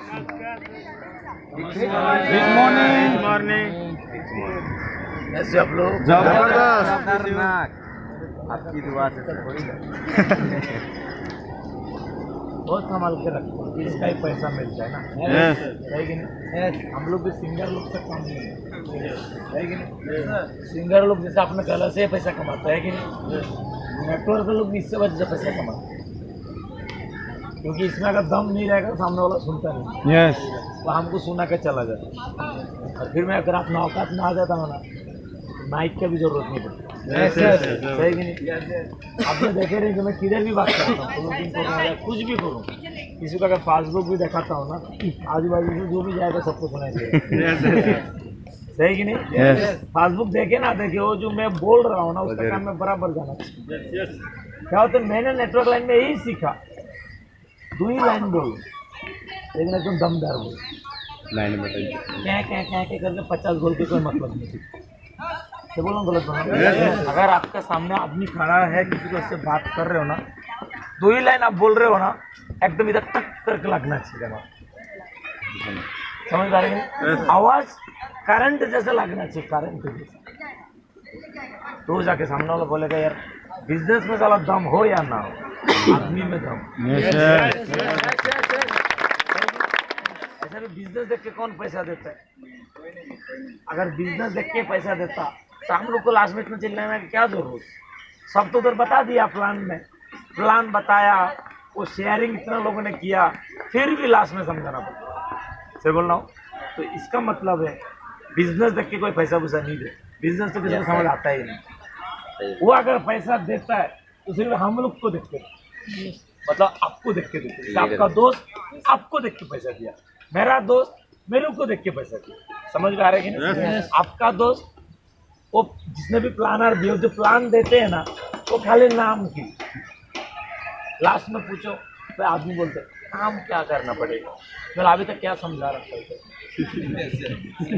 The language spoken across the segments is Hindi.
Good morning. कैसे आप लोग? जबरदस्त। आपकी दुआ से सर बहुत संभाल के रखते हैं, इसका ही पैसा मिलता है ना, है कि नहीं? हम लोग भी सिंगर लोग से कम नहीं है कि नहीं? सिंगर लोग जैसे अपने कला से पैसा कमाते हैं कि नहीं? नेटवर्क लोग भी इससे वजह से पैसा कमाते हैं, क्योंकि इसमें अगर दम नहीं रहेगा तो सामने वाला सुनता नहीं, यस। वो हमको सुना के चला जाता। और फिर मैं अगर अपना औकात में आ जाता हूँ ना, माइक की भी जरूरत नहीं पड़ती। सही कि नहीं? आपने देखे नहीं कि मैं किधर भी बात करता हूँ, क्लोजिंग करूँ या कुछ भी करूँ, किसी को अगर पासबुक भी दिखाता हूँ ना, आजू बाजू से जो भी जाएगा सबको सुनाई देगा। सही कि नहीं? पासबुक देखे ना देखे, वो जो मैं बोल रहा हूँ ना उसका काम मैं बराबर जाना चाहिए। क्या होता है, मैंने नेटवर्क लाइन में यही सीखा, 2 ही लाइन बोल, लेकिन एकदम दमदार बोल, लाइन में क्या करके 50 बोल के कोई मतलब नहीं। तो बोलो गलत बोलो। अगर आपके सामने आदमी खड़ा है, किसी को इससे बात कर रहे हो ना, 2 ही लाइन आप बोल रहे हो ना, एकदम इधर टक करके लगना चाहिए ना, समझ पा रहे हैं? आवाज करंट जैसे लगना चाहिए, करंट जैसे। तो जाके सामने वाला बोलेगा यार बिजनेस में साला दम हो या ना हो, आदमी में दम। ऐसा भी बिजनेस देख के कौन पैसा देता है? अगर बिजनेस देख के पैसा देता तो हम लोग को लास्ट में इतना चिल्लाने की क्या जरूरत? सब तो उधर बता दिया, प्लान में प्लान बताया, वो शेयरिंग इतना लोगों ने किया, फिर भी लास्ट में समझाना पड़ता। सही बोल रहा हूँ? तो इसका मतलब है बिजनेस देख के कोई पैसा वैसा नहीं दे, बिजनेस तो किसी को समझ आता ही नहीं। वो अगर पैसा देता है तो सिर्फ हम लोग को देख के, मतलब आपको देख के देते। आपका दोस्त आपको देख के पैसा दिया, मेरा दोस्त मेरे को देख के पैसा दिया, समझ में आ रहा है कि नहीं? आपका दोस्त वो जिसने भी प्लानर दिया, जो प्लान देते हैं ना, वो खाली नाम की, लास्ट में पूछो तो आदमी बोलते काम क्या करना पड़ेगा, मैं अभी तक क्या समझा रखा है,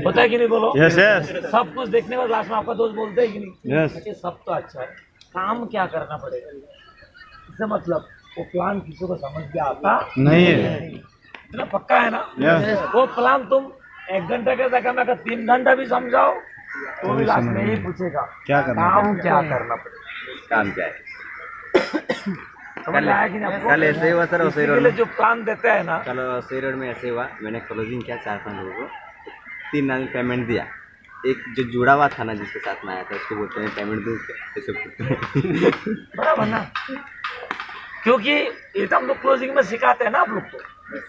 होता है कि नहीं? बोलो। Yes yes. सब कुछ देखने के बाद लास्ट में आपका दोस्त बोलते है कि नहीं? यस। अच्छा सब तो अच्छा है, काम क्या करना पड़ेगा, इससे मतलब वो प्लान किसी को समझ में आता नहीं है। इतना पक्का है ना? Yes. वो प्लान तुम 1 घंटे के जगह में अगर 3 घंटा भी समझाओ तो भी लास्ट में ही पूछेगा क्या करना काम क्या करना पड़ेगा, काम क्या है? समझ में आया कि नहीं आपको? कल ऐसे ही हुआ सर, उसी रोड इसीलिए में जो प्लान देते हैं ना, कल उसी रोड में ऐसे हुआ, मैंने क्लोजिंग किया 4-5 लोगों को, 3 आदमी पेमेंट दिया, एक जो जुड़ा हुआ था ना जिसके साथ में आया था उसको बोलते हैं पेमेंट दूँ ऐसे पूछते हैं। बराबर ना? क्योंकि ये तो हम लोग क्लोजिंग में सिखाते हैं ना, आप लोग को,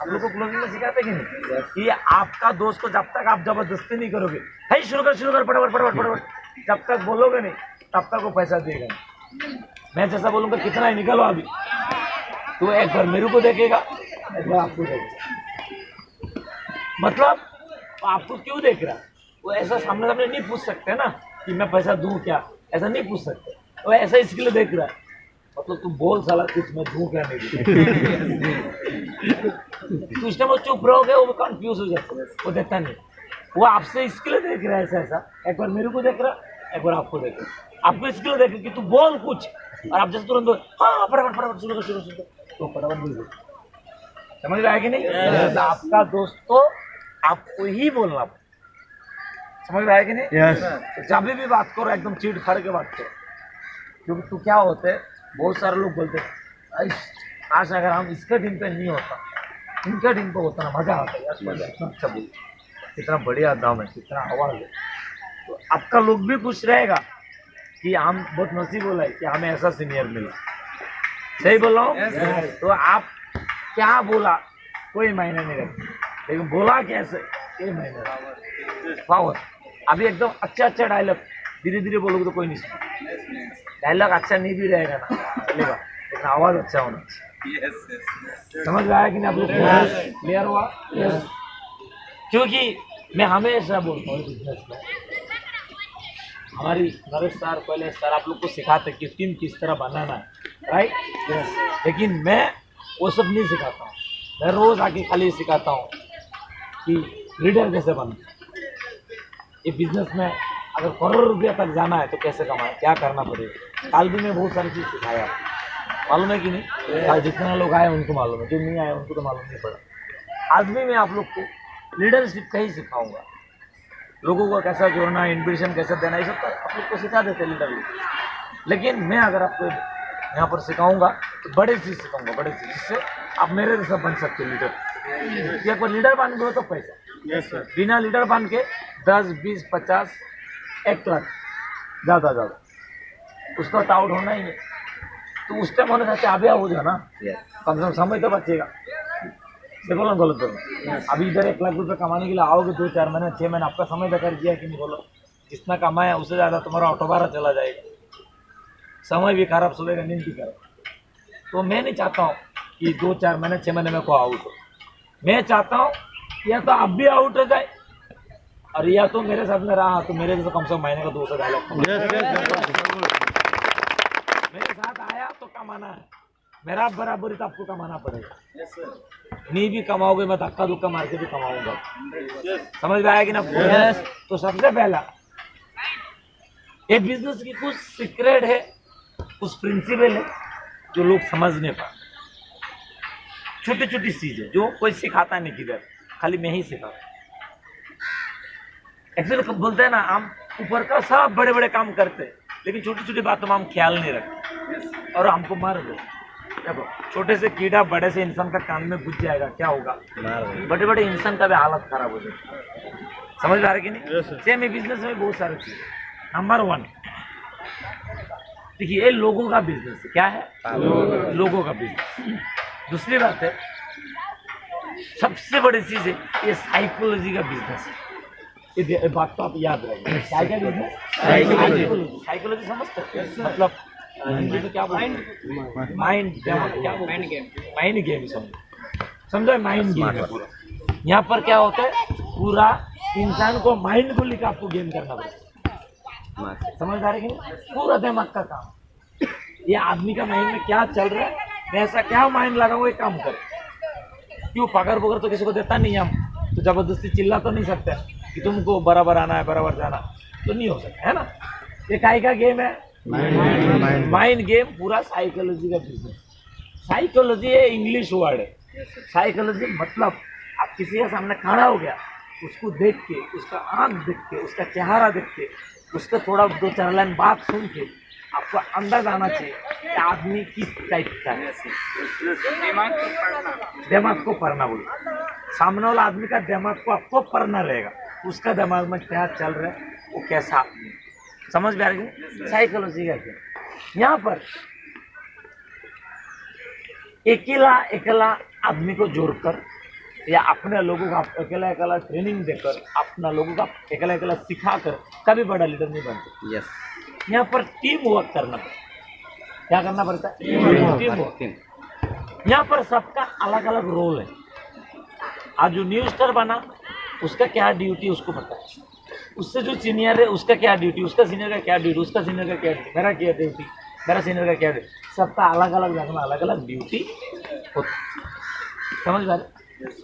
हम लोग को क्लोजिंग में सिखाते कि नहीं कि आपका दोस्त को जब तक आप जबरदस्ती नहीं करोगे, है शुरू कर फटाफट फटाफट फटाफट, जब तक बोलोगे नहीं तब तक वो पैसा देगा नहीं। मैं जैसा बोलूँगा कितना है निकलो अभी, तो एक बार मेरे को देखेगा, एक बार आपको देखेगा, मतलब आपको क्यों देख रहा है? वो ऐसा सामने नहीं पूछ सकते ना कि मैं पैसा दूं क्या, ऐसा नहीं पूछ सकते, वो ऐसा इसके लिए देख रहा है, मतलब तू बोल साला कुछ, मैं दूं क्या नहीं दूं। उस टाइम वो चुप रहोगे, वो कंफ्यूज हो जाता है, वो देता नहीं, वो आपसे इसके लिए देख रहा है ऐसा, एक बार मेरे को देख रहा, एक बार आपको देख रहा, आपको इसके लिए देख रहा कि तू बोल कुछ, और आप जैसे तुरंत बोल हाँ फटाफट शुरू कर, तो फटाफट बोल, समझ रहा है कि नहीं? आपका दोस्त को आपको ही बोलना, समझ रहा है कि नहीं? यस। जब भी बात करो एकदम चीट फाड़ के बात करो, क्योंकि तू क्या होते हैं, बहुत सारे लोग बोलते हैं आज अगर हम इसके टीम पे नहीं होता, इनके टीम पे होता ना, मजा आता है यार, मजा इतना अच्छा बोल, कितना बढ़िया दाम है, कितना आवाज है, तो आपका लोग भी खुश रहेगा कि हम बहुत नसीब बोला है कि हमें ऐसा सीनियर मिला। सही बोल रहा हूँ? तो आप क्या बोला कोई मायने नहीं रखता, लेकिन बोला कैसे ये मायने रखता। पावर अभी एकदम अच्छा डायलॉग धीरे धीरे बोलोगे तो कोई नहीं सुना, डायलॉग अच्छा नहीं भी रहेगा ना चलेगा, लेकिन आवाज अच्छा होना चाहिए। समझ में आया कि नहीं आप लोग? क्लियर हुआ? क्योंकि मैं हमेशा बोलता हूँ बिजनेस में, हमारी नरेश सर पहले सर आप लोग को सिखाते कि टीम किस तरह बनाना है, राइट? लेकिन मैं वो सब नहीं सिखाता हूँ, मैं रोज आके खाली सिखाता हूँ कि लीडर कैसे बनना, ये बिजनेस में अगर करोड़ रुपया तक जाना है तो कैसे कमाए, क्या करना पड़ेगा। काल भी मैं बहुत सारी चीज़ सिखाया, मालूम है कि नहीं? जितने लोग आए उनको मालूम है, जो नहीं आए उनको तो मालूम नहीं पड़ा। आज भी मैं आप लोग को लीडरशिप का ही सिखाऊंगा, लोगों को कैसा जोड़ना, इन्विटेशन कैसे देना, ये सब तो आप लोग को सिखा देते हैं लीडर लोग। लेकिन मैं अगर आपको यहाँ पर सिखाऊंगा तो बड़े चीज़ सिखाऊंगा, बड़े चीज़, जिससे आप मेरे जैसा बन सकते हो लीडर। या कोई लीडर बन गए तो पैसा, बिना लीडर बन के 10, 20, 50, 1 लाख ज़्यादा उसका टाउट होना ही है। तो उस टाइम होने से अच्छा अभी हो जाना, कम से कम समय तो बचेगा। देखो ना, बोलो तो अभी इधर 1 लाख रुपए कमाने के लिए आओगे 2, 4 महीने, 6 महीने, आपका समय बेकार किया कि नहीं? बोलो, जितना कमाया उससे ज़्यादा तुम्हारा ऑटो भाड़ा चला जाएगा, समय भी खराब, सुबह का नींद भी खराब। तो मैं नहीं चाहता हूँ कि 2, 4 महीने, 6 महीने में को आउट हो। मैं चाहता हूँ या तो आप भी आउट हो जाए, और या तो मेरे साथ में रहा तो मेरे जैसे कम से कम महीने का 2 से 2.5 लाख मेरे साथ आया तो कमाना है, मेरा बराबरी तो आपको कमाना पड़ेगा। नहीं भी कमाओगे, मैं धक्का धुक्का मार के भी कमाऊंगा। समझ में आया कि ना? तो सबसे पहला ये बिजनेस की कुछ सीक्रेट है, कुछ प्रिंसिपल है जो लोग समझ नहीं पाते। छोटी छोटी चीजें जो कोई सिखाता नहीं किधर, खाली मैं ही सिखाता। एक्चुअली बोलते हैं ना, हम ऊपर का सब बड़े बड़े काम करते हैं, लेकिन छोटी छोटी बातों में हम ख्याल नहीं रखते और हमको मार दो। देखो, छोटे से कीड़ा बड़े से इंसान का कान में घुस जाएगा, क्या होगा? बड़े बड़े इंसान का भी हालत खराब हो जाएगा। समझ में आ रहा है कि नहीं? सेम ये बिजनेस में बहुत सारे चीज। नंबर 1 देखिए, ये लोगों का बिजनेस है। क्या है? लोगों का बिजनेस। दूसरी बात है, सबसे बड़ी चीज है, ये साइकोलॉजी का बिजनेस है। ये बात तो आप याद रखिए। क्या क्या बिजनेस? साइकोलॉजी समझते हैं? मतलब हिंदी में क्या बोलते हैं? Mind game. माइंड गेम समझो, माइंड गेम है पूरा। यहाँ पर क्या होता है, पूरा इंसान को माइंड को लेकर आपको गेम करना पड़ेगा। समझ आ रही है? पूरा दिमाग का काम, ये आदमी का माइंड में क्या चल रहा है, मैं ऐसा क्या माइंड लगाऊंगा, ये काम कर। क्यों? पगार पगार तो किसी को देता नहीं, हम तो जबरदस्ती चिल्ला तो नहीं सकते कि तुमको बराबर आना है, बराबर जाना, तो नहीं हो सकता है ना। ये काय का गेम है? Mind game. पूरा साइकोलॉजी का बिजनेस। साइकोलॉजी है इंग्लिश वर्ड है। साइकोलॉजी मतलब आप किसी के सामने खड़ा हो गया, उसको देख के, उसका आंख देख के, उसका चेहरा देख के, उसका थोड़ा 2-4 लाइन बात सुन के आपको अंदर आना चाहिए कि आदमी किस टाइप का है। दिमाग को पढ़ना बोलो। सामने वाला आदमी का दिमाग को आपको पढ़ना रहेगा, उसका दिमाग में क्या चल रहा है, वो कैसा आदमी है। समझ में आ रही है? साइकोलॉजी का क्या? यहाँ पर अकेला आदमी को जोड़कर या अपने लोगों का अकेला ट्रेनिंग देकर, अपना लोगों का अकेला सिखाकर कभी बड़ा लीडर नहीं बनते। यस। यहाँ पर टीम वर्क करना पड़ता। क्या करना पड़ता है? Team work. यहाँ पर सबका अलग अलग रोल है। आज जो न्यू स्टार बना, उसका क्या ड्यूटी उसको पता है। उससे जो सीनियर है, उसका क्या ड्यूटी, उसका सीनियर का क्या ड्यूटी, उसका सीनियर का क्या ड्यूटी, मेरा क्या ड्यूटी, मेरा सीनियर का क्या ड्यूटी, सबका अलग अलग जगह में अलग अलग ड्यूटी होती। समझ में आ रही?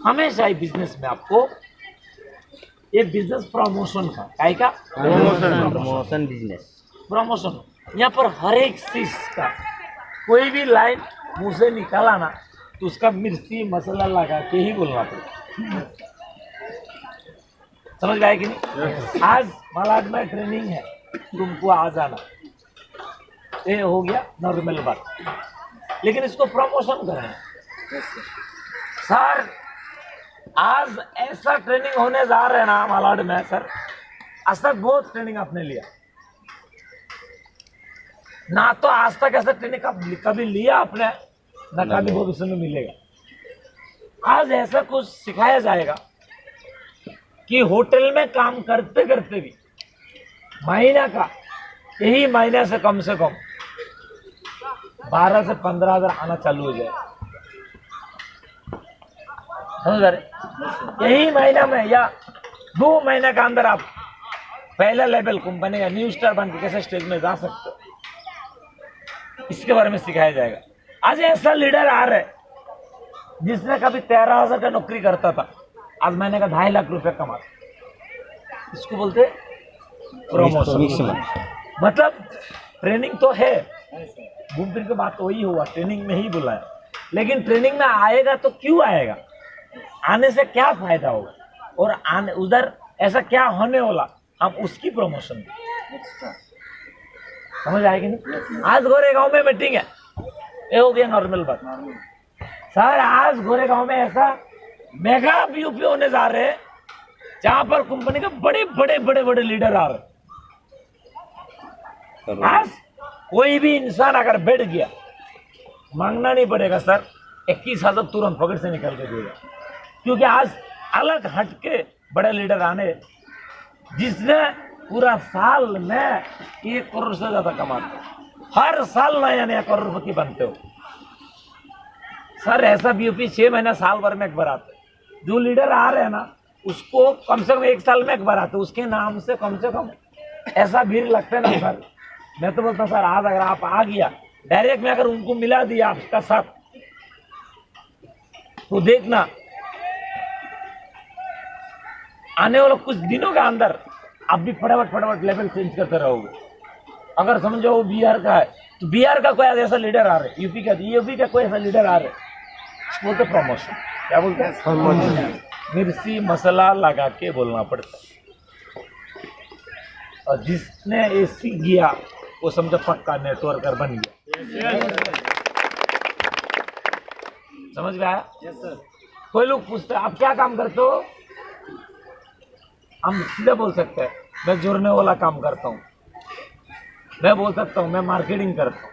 हमेशा ही बिजनेस में आपको ये बिजनेस प्रमोशन का, काय का? Promotion business. प्रमोशन। यहाँ पर हर एक चीज का कोई भी लाइन मुंह से निकाला ना, तो उसका मिर्ची मसाला लगा के ही बोलना पड़ेगा। समझ गए कि नहीं? आज मलाड में ट्रेनिंग है, तुमको आ जाना, ये हो गया नॉर्मल बात। लेकिन इसको प्रमोशन करना है। सर आज ऐसा ट्रेनिंग होने जा रहे हैं ना मलाड में, सर आज तक बहुत ट्रेनिंग आपने लिया ना, तो आज तक ऐसा ट्रेनिंग कभी लिया आपने ना, कभी भविष्य में मिलेगा। आज ऐसा कुछ सिखाया जाएगा कि होटल में काम करते करते भी महीना का, यही महीने से कम 12 से 15 हज़ार आना चालू हो जाए। समझ रहे? यही महीना में या 2 महीने का अंदर आप पहला लेवल कंपनी का न्यू स्टार बन के कैसे स्टेज में जा सकते हो, इसके बारे में सिखाया जाएगा। आज ऐसा लीडर आ रहा है जिसने कभी 13,000 का नौकरी करता था, आज महीने का 2.5 लाख रुपए कमाता। इसको बोलते प्रमोशन। मतलब ट्रेनिंग तो है, घूम फिर के बात तो वही हुआ, ट्रेनिंग में ही बुलाया। लेकिन ट्रेनिंग में आएगा तो क्यों आएगा? आने से क्या फायदा होगा और आने उधर ऐसा क्या होने वाला, हम उसकी प्रमोशन समझ आएगी नहीं। आज गोरेगांव में मीटिंग है, ये हो गया नॉर्मल बात। सर आज गोरेगांव में ऐसा मेगा बीयूपी होने जा रहे हैं जहां पर कंपनी के बड़े बड़े बड़े बड़े लीडर आ रहे हैं। आज कोई भी इंसान अगर बैठ गया, मांगना नहीं पड़ेगा सर, 21,000 तुरंत पॉकेट से निकल के देगा, क्योंकि आज अलग हटके बड़े लीडर आने जिसने पूरा साल में 1 करोड़ से ज्यादा कमाते हो, हर साल नया नया करोड़पति बनते हो। सर ऐसा बीयूपी 6 महीना साल भर में एक बार आते, जो लीडर आ रहे हैं ना उसको कम से कम 1 साल में एक बार आते, उसके नाम से कम ऐसा भीड़ लगता है ना सर। मैं तो बोलता हूँ सर आज अगर आप आ गया डायरेक्ट में अगर उनको मिला दिया आपका साथ, तो देखना आने वाले कुछ दिनों के अंदर आप भी फटाफट लेवल चेंज करते रहोगे। अगर समझो वो बिहार का है तो बिहार का कोई ऐसा लीडर आ रहा है, यूपी का कोई ऐसा लीडर आ रहा है, बोलते प्रमोशन, क्या बोलते हैं प्रमोशन। मिर्ची मसाला लगा के बोलना पड़ता है, और जिसने ये सीख गया वो समझो पक्का नेटवर्कर बन गया। समझ में आया? कोई लोग पूछते हैं आप क्या काम करते हो, हम सीधे बोल सकते हैं मैं जोड़ने वाला काम करता हूँ, मैं बोल सकता हूँ मैं मार्केटिंग करता हूँ,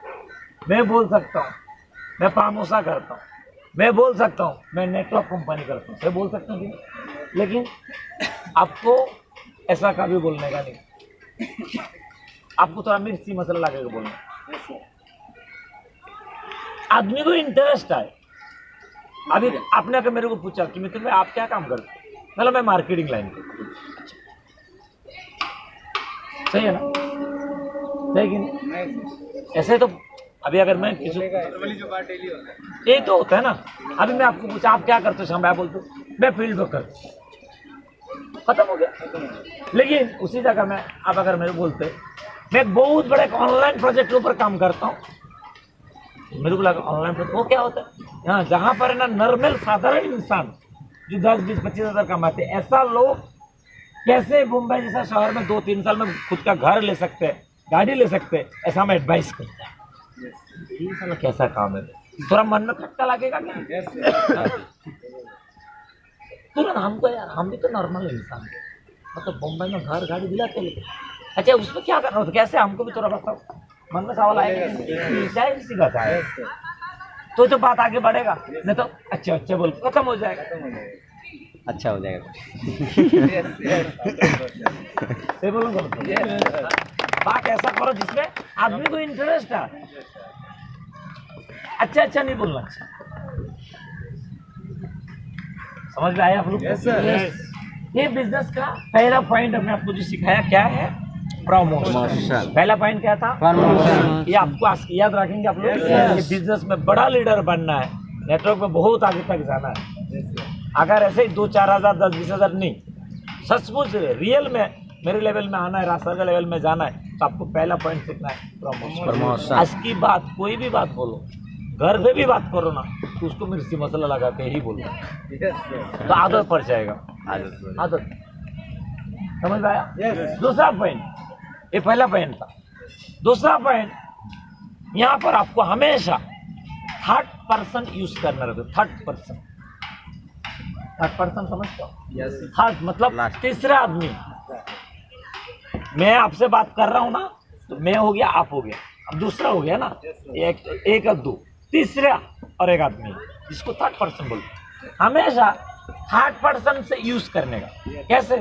मैं बोल सकता हूँ मैं पामोसा करता हूँ, मैं बोल सकता हूँ मैं नेटवर्क कंपनी करता हूँ, मैं बोल सकता हूँ। लेकिन आपको ऐसा कभी बोलने का नहीं, आपको थोड़ा मिर्ची मसाला लगा के बोलना। आदमी को इंटरेस्ट आए। अभी आपने अगर मेरे को पूछा कि मित्र भाई आप क्या काम करते हो, मतलब मैं मार्केटिंग लाइन करता हूँ, सही है ना, सही कि नहीं? ऐसे तो अभी अगर मैं किसी ये तो होता है ना, अभी मैं आपको पूछा आप क्या करते हो, मैं बोलता हूँ मैं फील्ड वर्क करता हूँ, खत्म हो गया। लेकिन उसी जगह में आप अगर मेरे बोलते मैं एक बहुत बड़े ऑनलाइन प्रोजेक्ट के ऊपर काम करता हूँ, मेरे को लगा ऑनलाइन प्रोजेक्ट वो क्या होता है, हाँ जहाँ पर है ना नॉर्मल साधारण इंसान जो 10-20-25 हज़ार कमाते, ऐसा लोग कैसे मुंबई जैसा शहर में 2-3 साल में खुद का घर ले सकते हैं, गाड़ी ले सकते हैं, ऐसा मैं एडवाइस करता हूँ। ये साला कैसा काम है, थोड़ा मन में खटका लगेगा क्या? तुरंत हमको यार हम भी तो नॉर्मल इंसान है, मतलब मुंबई में घर गाड़ी दिलाते लेते, अच्छा उसमें क्या करना होता, कैसे हमको भी थोड़ा बताओ, मन में सवाल आएगा, सी बात है तो बात आगे बढ़ेगा, नहीं तो अच्छा बोल खत्म हो जाएगा, अच्छा हो जाएगा। बोलूँगा बात ऐसा करो जिसमें आदमी को इंटरेस्ट है, अच्छा नहीं बोलना, समझ में आया आप लोग? ये बिजनेस का पहला पॉइंट हमने आपको जो सिखाया क्या है, प्रमोशन। पहला पॉइंट क्या था, प्रमोशन। ये आपको याद रखेंगे आप लोग, ये बिजनेस में बड़ा लीडर बनना है, नेटवर्क में बहुत आगे तक जाना है। अगर ऐसे ही 2-4 हज़ार 10-20 हज़ार नहीं, सचमुच रियल में मेरे लेवल में आना है, रास्ता के लेवल में जाना है, तो आपको पहला पॉइंट सीखना है प्रमोशन। आज की बात कोई भी बात बोलो, घर पे भी बात करो ना, तो उसको मिर्ची मसाला लगा के ही बोलो, तो आदत पड़ जाएगा, आदत। समझ में आया? दूसरा पॉइंट, ये पहला पॉइंट था। दूसरा पॉइंट, यहाँ पर आपको हमेशा 3rd पर्सन यूज करना रहता है। 3rd पर्सन समझते हो? थर्ड मतलब तीसरा आदमी। मैं आपसे बात कर रहा हूँ ना, तो मैं हो गया, आप हो गया, अब दूसरा हो गया ना, एक और दो, तीसरा और एक आदमी, जिसको 3rd पर्सन बोलते हैं। हमेशा 3rd पर्सन से यूज करने का। कैसे?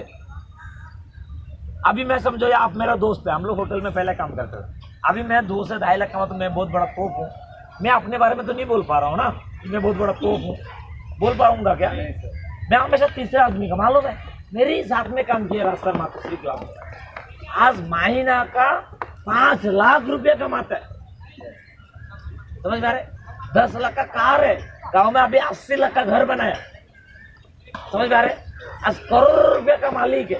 अभी मैं समझो या आप मेरा दोस्त है, हम लोग होटल में पहले काम करते थे, अभी मैं 2 से 2.5 लाख कमा, तो मैं बहुत बड़ा तोप हूँ। मैं अपने बारे में तो नहीं बोल पा रहा हूँ ना, मैं बहुत बड़ा तोप हूँ, बोल पाऊंगा क्या? मैं हमेशा तीसरे आदमी का, मालूम है मेरे साथ में काम किया रास्ता मातोश्री क्लब, आज महीना का 5 लाख रुपया कमाता है। समझ में आ रहे? 10 लाख का कार है, गांव में अभी 80 लाख का घर बनाया। समझ में आ रहे? आज करोड़ रुपया का मालिक है।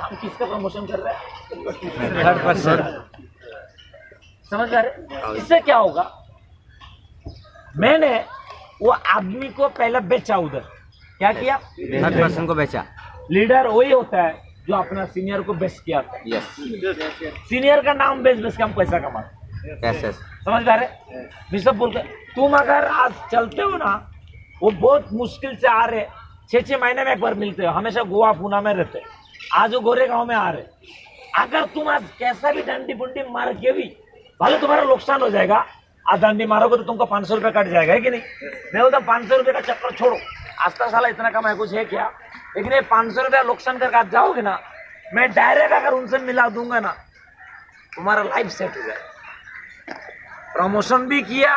हम किसका प्रमोशन कर रहे हैं? 3rd person. समझ में आ रहे? इससे क्या होगा, मैंने वो आदमी को पहले बेचा उधर, क्या किया? थर्ड पर्सन को बेचा। लीडर वही होता है जो अपना सीनियर को बेस्ट किया था। यस सीनियर का नाम बेच बेच के हम पैसा कमाते, यस यस। समझ पा रहे? मैं सब बोलते तुम अगर आज चलते हो ना, वो बहुत मुश्किल से आ रहे, 6-6 महीने में एक बार मिलते हो, हमेशा गोवा पूना में रहते, आज वो गोरे गांव में आ रहे। अगर तुम आज कैसा भी डंडी बुंडी मार के भी, भले तुम्हारा नुकसान हो जाएगा, आज डंडी मारोगे तो तुमको 500 रुपये कट जाएगा, है कि नहीं? मैं बोलता 500 रुपये का चक्कर छोड़ो, आज तक साला इतना कमाया कुछ है क्या? लेकिन ये 500 रुपया नुकसान करके आज जाओगे ना, मैं डायरेक्ट अगर उनसे मिला दूंगा ना, तुम्हारा लाइफ सेट हो जाएगा। प्रमोशन भी किया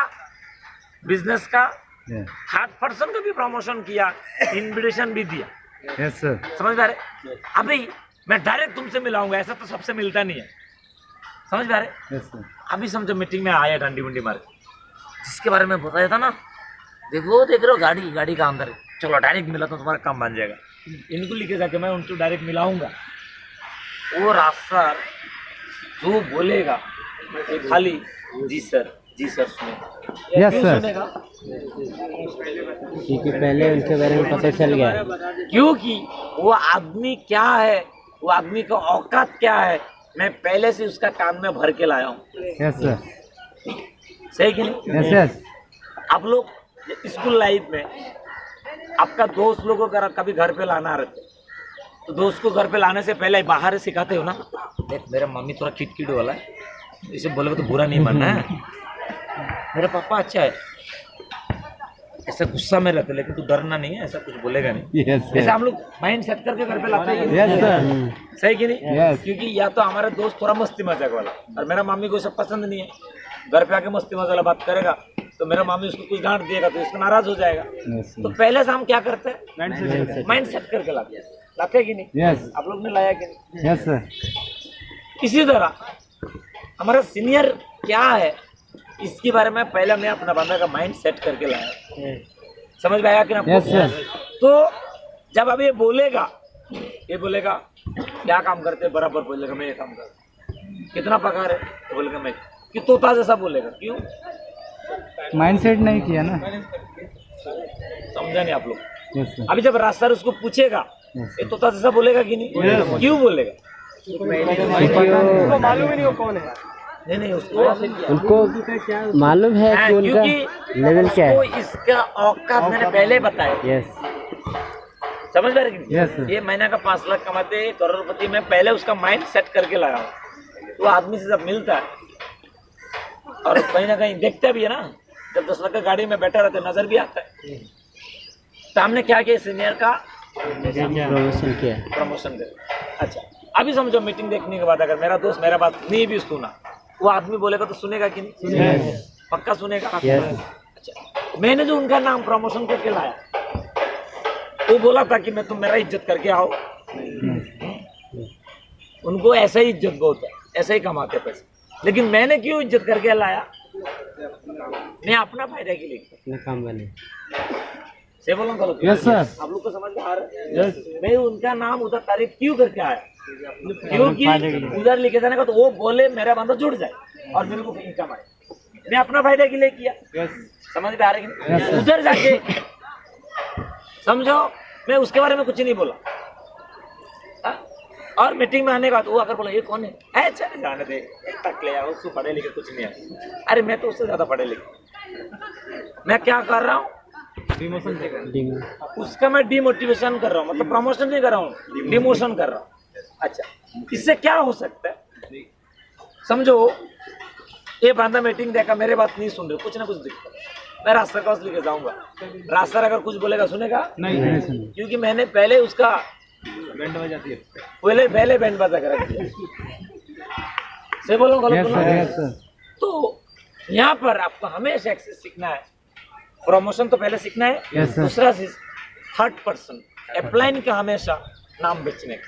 बिजनेस का, थर्ड पर्सन का भी प्रमोशन किया, इनविटेशन भी दिया। Yes sir. समझ पा रहे? अभी मैं डायरेक्ट तुमसे मिलाऊंगा, ऐसा तो सबसे मिलता नहीं है, समझ पा रहे? Yes sir. अभी समझो मीटिंग में आया डंडी बुंडी मार के, जिसके बारे में बताया था ना, देखो देख रहे हो गाड़ी का अंदर, चलो डायरेक्ट मिला तो तुम्हारा काम बन जाएगा। इनको लेके जाके मैं उनको डायरेक्ट मिलाऊंगा, वो रास्ता जो बोलेगा ये खाली जी सर सुने। यस क्यों सर। सुनेगा? क्योंकि पहले उनके बारे में पता चल गया। क्योंकि वो आदमी क्या है, वो आदमी का औकात क्या है, मैं पहले से उसका कान में भर के लाया हूँ। Yes sir. सही कि नहीं? Yes yes. आप लोग स्कूल लाइफ में आपका दोस्त लोगों को कभी घर पे लाना रहते, तो दोस्त को घर पे लाने से पहले बाहर सिखाते हो ना, देख मेरा मम्मी थोड़ा किटकिट वाला है, इसे बोलोगे तो बुरा नहीं मानना है, मेरा पापा अच्छा है, ऐसा गुस्सा में रहते, लेकिन तू डरना नहीं है, ऐसा कुछ बोलेगा नहीं। यस जैसे हम लोग माइंड सेट करके घर पे लाते हैं। Yes sir. सही कि नहीं? Yes. क्योंकि या तो हमारा दोस्त थोड़ा मस्ती मजाक वाला, और मेरा मामी को सब पसंद नहीं है, घर पे आके मस्ती मजाक वाला बात करेगा तो मेरा मामी उसको कुछ डांट देगा तो इसको नाराज हो जाएगा। यस तो पहले से हम क्या करते हैं, माइंड सेट करके लाते हैं कि नहीं? यस। आप लोग ने लाया कि नहीं? Yes sir. इसी तरह हमारा सीनियर क्या है, इसके बारे में पहले मैं अपना बंदा का माइंड सेट करके लाया। समझ में आया कि ना? Yes sir. तो जब अब ये बोलेगा क्या काम करते, बराबर बोलेगा मैं ये काम करता, कितना पगार है तो बोलेगा मैं, कि तोता जैसा बोलेगा। क्यों? माइंड सेट नहीं किया ना। समझा नहीं आप लोग? Yes sir. अभी जब रास्ता उसको पूछेगा, Yes. ये तोता जैसा बोलेगा कि नहीं? क्यों बोलेगा? उनको मालूम ही नहीं वो कौन है। नहीं उसको मालूम है हाँ, कि उनका क्योंकि लेवल क्या है। उसको इसका औकात मैंने पहले बताया। यस समझ में आ रही है? Yes, sir. ये महीना का 5 लाख कमाते करोड़पति में पहले उसका माइंड सेट करके लाया हूँ। तो आदमी से जब मिलता है और कहीं ना कहीं देखता भी है ना, जब 10 लाख का गाड़ी में बैठा रहता है नजर भी आता है। तो हमने क्या किया, सीनियर का प्रमोशन किया। प्रमोशन कर। अच्छा अभी समझो मीटिंग देखने के बाद अगर मेरा दोस्त मेरा बात नहीं भी सुना, वो आदमी बोलेगा तो सुनेगा कि नहीं? पक्का सुनेगा। अच्छा मैंने जो उनका नाम प्रमोशन करके लाया, वो बोला था कि मैं तुम मेरा इज्जत करके आओ, उनको ऐसा ही इज्जत बहुत है, ऐसा ही कमाते पैसे। लेकिन मैंने क्यों इज्जत करके लाया? मैं अपना फायदा के लिए अपना काम बने। से बोलो गलत? Yes sir. आप लोग को समझ में आ रहा है? मैं उनका नाम उधर तारीफ क्यों करके आया? क्योंकि उधर लिखे जाने का तो वो बोले मेरा बंदा जुड़ जाए और मेरे को इनकम आए। मैं अपना फायदा के लिए किया। समझ में आ रहा है कि नहीं? उधर जाके समझो मैं उसके बारे में कुछ नहीं बोला। हाँ? और मीटिंग में आने का तो वो अगर बोला ये कौन है, अच्छा जाने दे, तक ले आओ, उसको पढ़े लिखे कुछ नहीं है। अरे मैं तो उससे ज्यादा पढ़े लिखे। मैं क्या कर रहा हूँ, उसका मैं डिमोटिवेशन कर रहा हूँ, मतलब प्रमोशन नहीं कर रहा हूँ, डिमोशन कर रहा हूँ। अच्छा इससे क्या हो सकता है? समझो ये बंदा मीटिंग देखा, मेरे बात नहीं सुन रहे, कुछ ना कुछ दिक्कत, मैं रास्ता का लेके जाऊंगा। रास्ता अगर कुछ बोलेगा सुनेगा नहीं। क्योंकि मैंने पहले उसका बैंड बजाती है, पहले बैंड बजा कर रख दिया। से बोलो गलत बोलो? Yes sir. तो यहाँ पर आपको हमेशा एक्सेस सीखना है। प्रमोशन तो पहले सीखना है। Yes, sir. दूसरा चीज थर्ड पर्सन अपलाइन का हमेशा नाम बेचने का।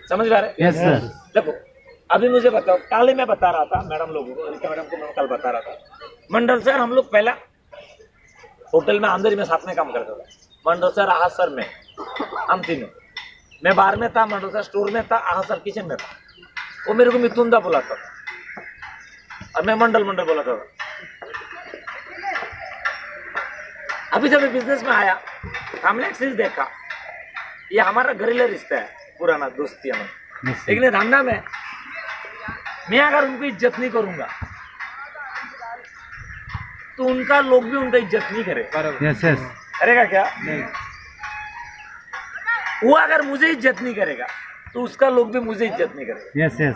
समझ पा रहे? Yes sir. देखो अभी मुझे बताओ, कल मैं बता रहा था मैडम लोगों को, रिका मैडम को मैं कल बता रहा था, मंडल सर हम लोग पहला होटल में अंदर ही में साथ में काम करता था। मंडल सर, आहा सर, मैं, हम तीनों, मैं बाहर में था, मंडल सर स्टोर में था, आहा सर किचन में था। वो मेरे को मिथुंदा बुलाता था और मैं मंडल बुलाता था। अभी जब बिजनेस में आया हमने एक चीज देखा, ये हमारा घरेलू रिश्ता है, पुराना दोस्ती हमारा। Yes, sir. लेकिन ये धंधा में मैं अगर उनको इज्जत नहीं करूंगा तो उनका लोग भी उनका इज्जत नहीं करेगा। Yes, yes. करेगा क्या? वो अगर मुझे इज्जत नहीं करेगा तो उसका लोग भी मुझे इज्जत नहीं करेगा। Yes, yes.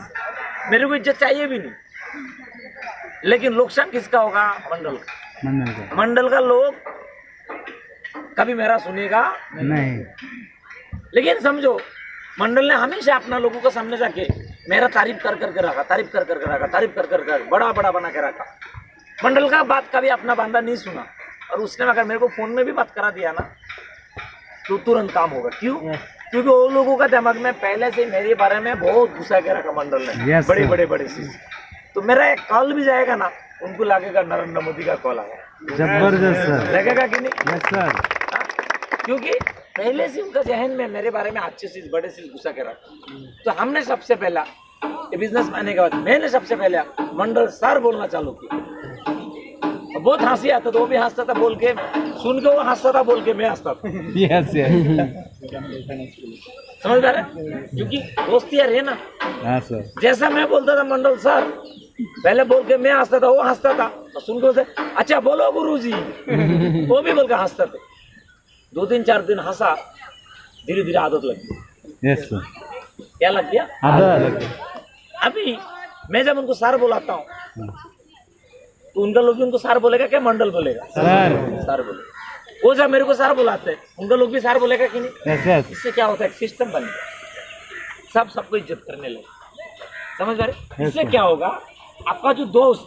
मेरे को इज्जत चाहिए भी नहीं, लेकिन नुकसान किसका होगा? मंडल का। मंडल का मंडल का लोग कभी मेरा सुनेगा नहीं। लेकिन समझो मंडल ने हमेशा अपना लोगों के सामने जाके मेरा तारीफ कर करके रखा, तारीफ कर करके रखा, तारीफ कर करके रखा, बड़ा बड़ा बना के रखा। मंडल का बात कभी अपना बंदा नहीं सुना, और उसने अगर मेरे को फोन में भी बात करा दिया ना तो तुरंत काम होगा। क्यों? क्योंकि वो लोगों का दिमाग में पहले से मेरे बारे में बहुत घुसा के रखा मंडल ने। Yes, बड़े sir. बड़े बड़े चीज। तो मेरा एक कॉल भी जाएगा ना, उनको लगेगा नरेंद्र मोदी का कॉल आया, जबरदस्त सर। लगेगा कि नहीं? Yes sir. हाँ? क्योंकि पहले से उनका जहन में मेरे बारे में अच्छे चीज बड़े चीज घुसा के रखा। तो हमने सबसे पहला बिजनेस आने के बाद मैंने सबसे पहले मंडल सर बोलना चालू किया। बहुत हंसी आता था, वो भी हंसता था बोल के, सुन के वो हंसता था बोल के मैं हंसता था। Yes yes. समझ पा रहे? क्योंकि दोस्ती यार है ना। हाँ सर। जैसा मैं बोलता था मंडल सर, पहले बोल के मैं हंसता था, वो हंसता था, और सुन के बोलते अच्छा बोलो गुरुजी, वो भी बोल के हंसता था। 2 दिन 4 दिन हंसा, धीरे धीरे आदत लग गई। Yes sir. क्या लग गया? आदत। अभी मैं जब उनको सर बुलाता हूँ तो उनका लोग भी उनको सर बोलेगा क्या मंडल बोलेगा? सर। सर बोलेगा। वो जब मेरे को सर बुलाते हैं उनका लोग भी सर बोलेगा कि नहीं? Yes yes. इससे क्या होता है? सिस्टम बन गया, सब सबको इज्जत करने लगे। समझ पा रहे? इससे क्या होगा? आपका जो दोस्त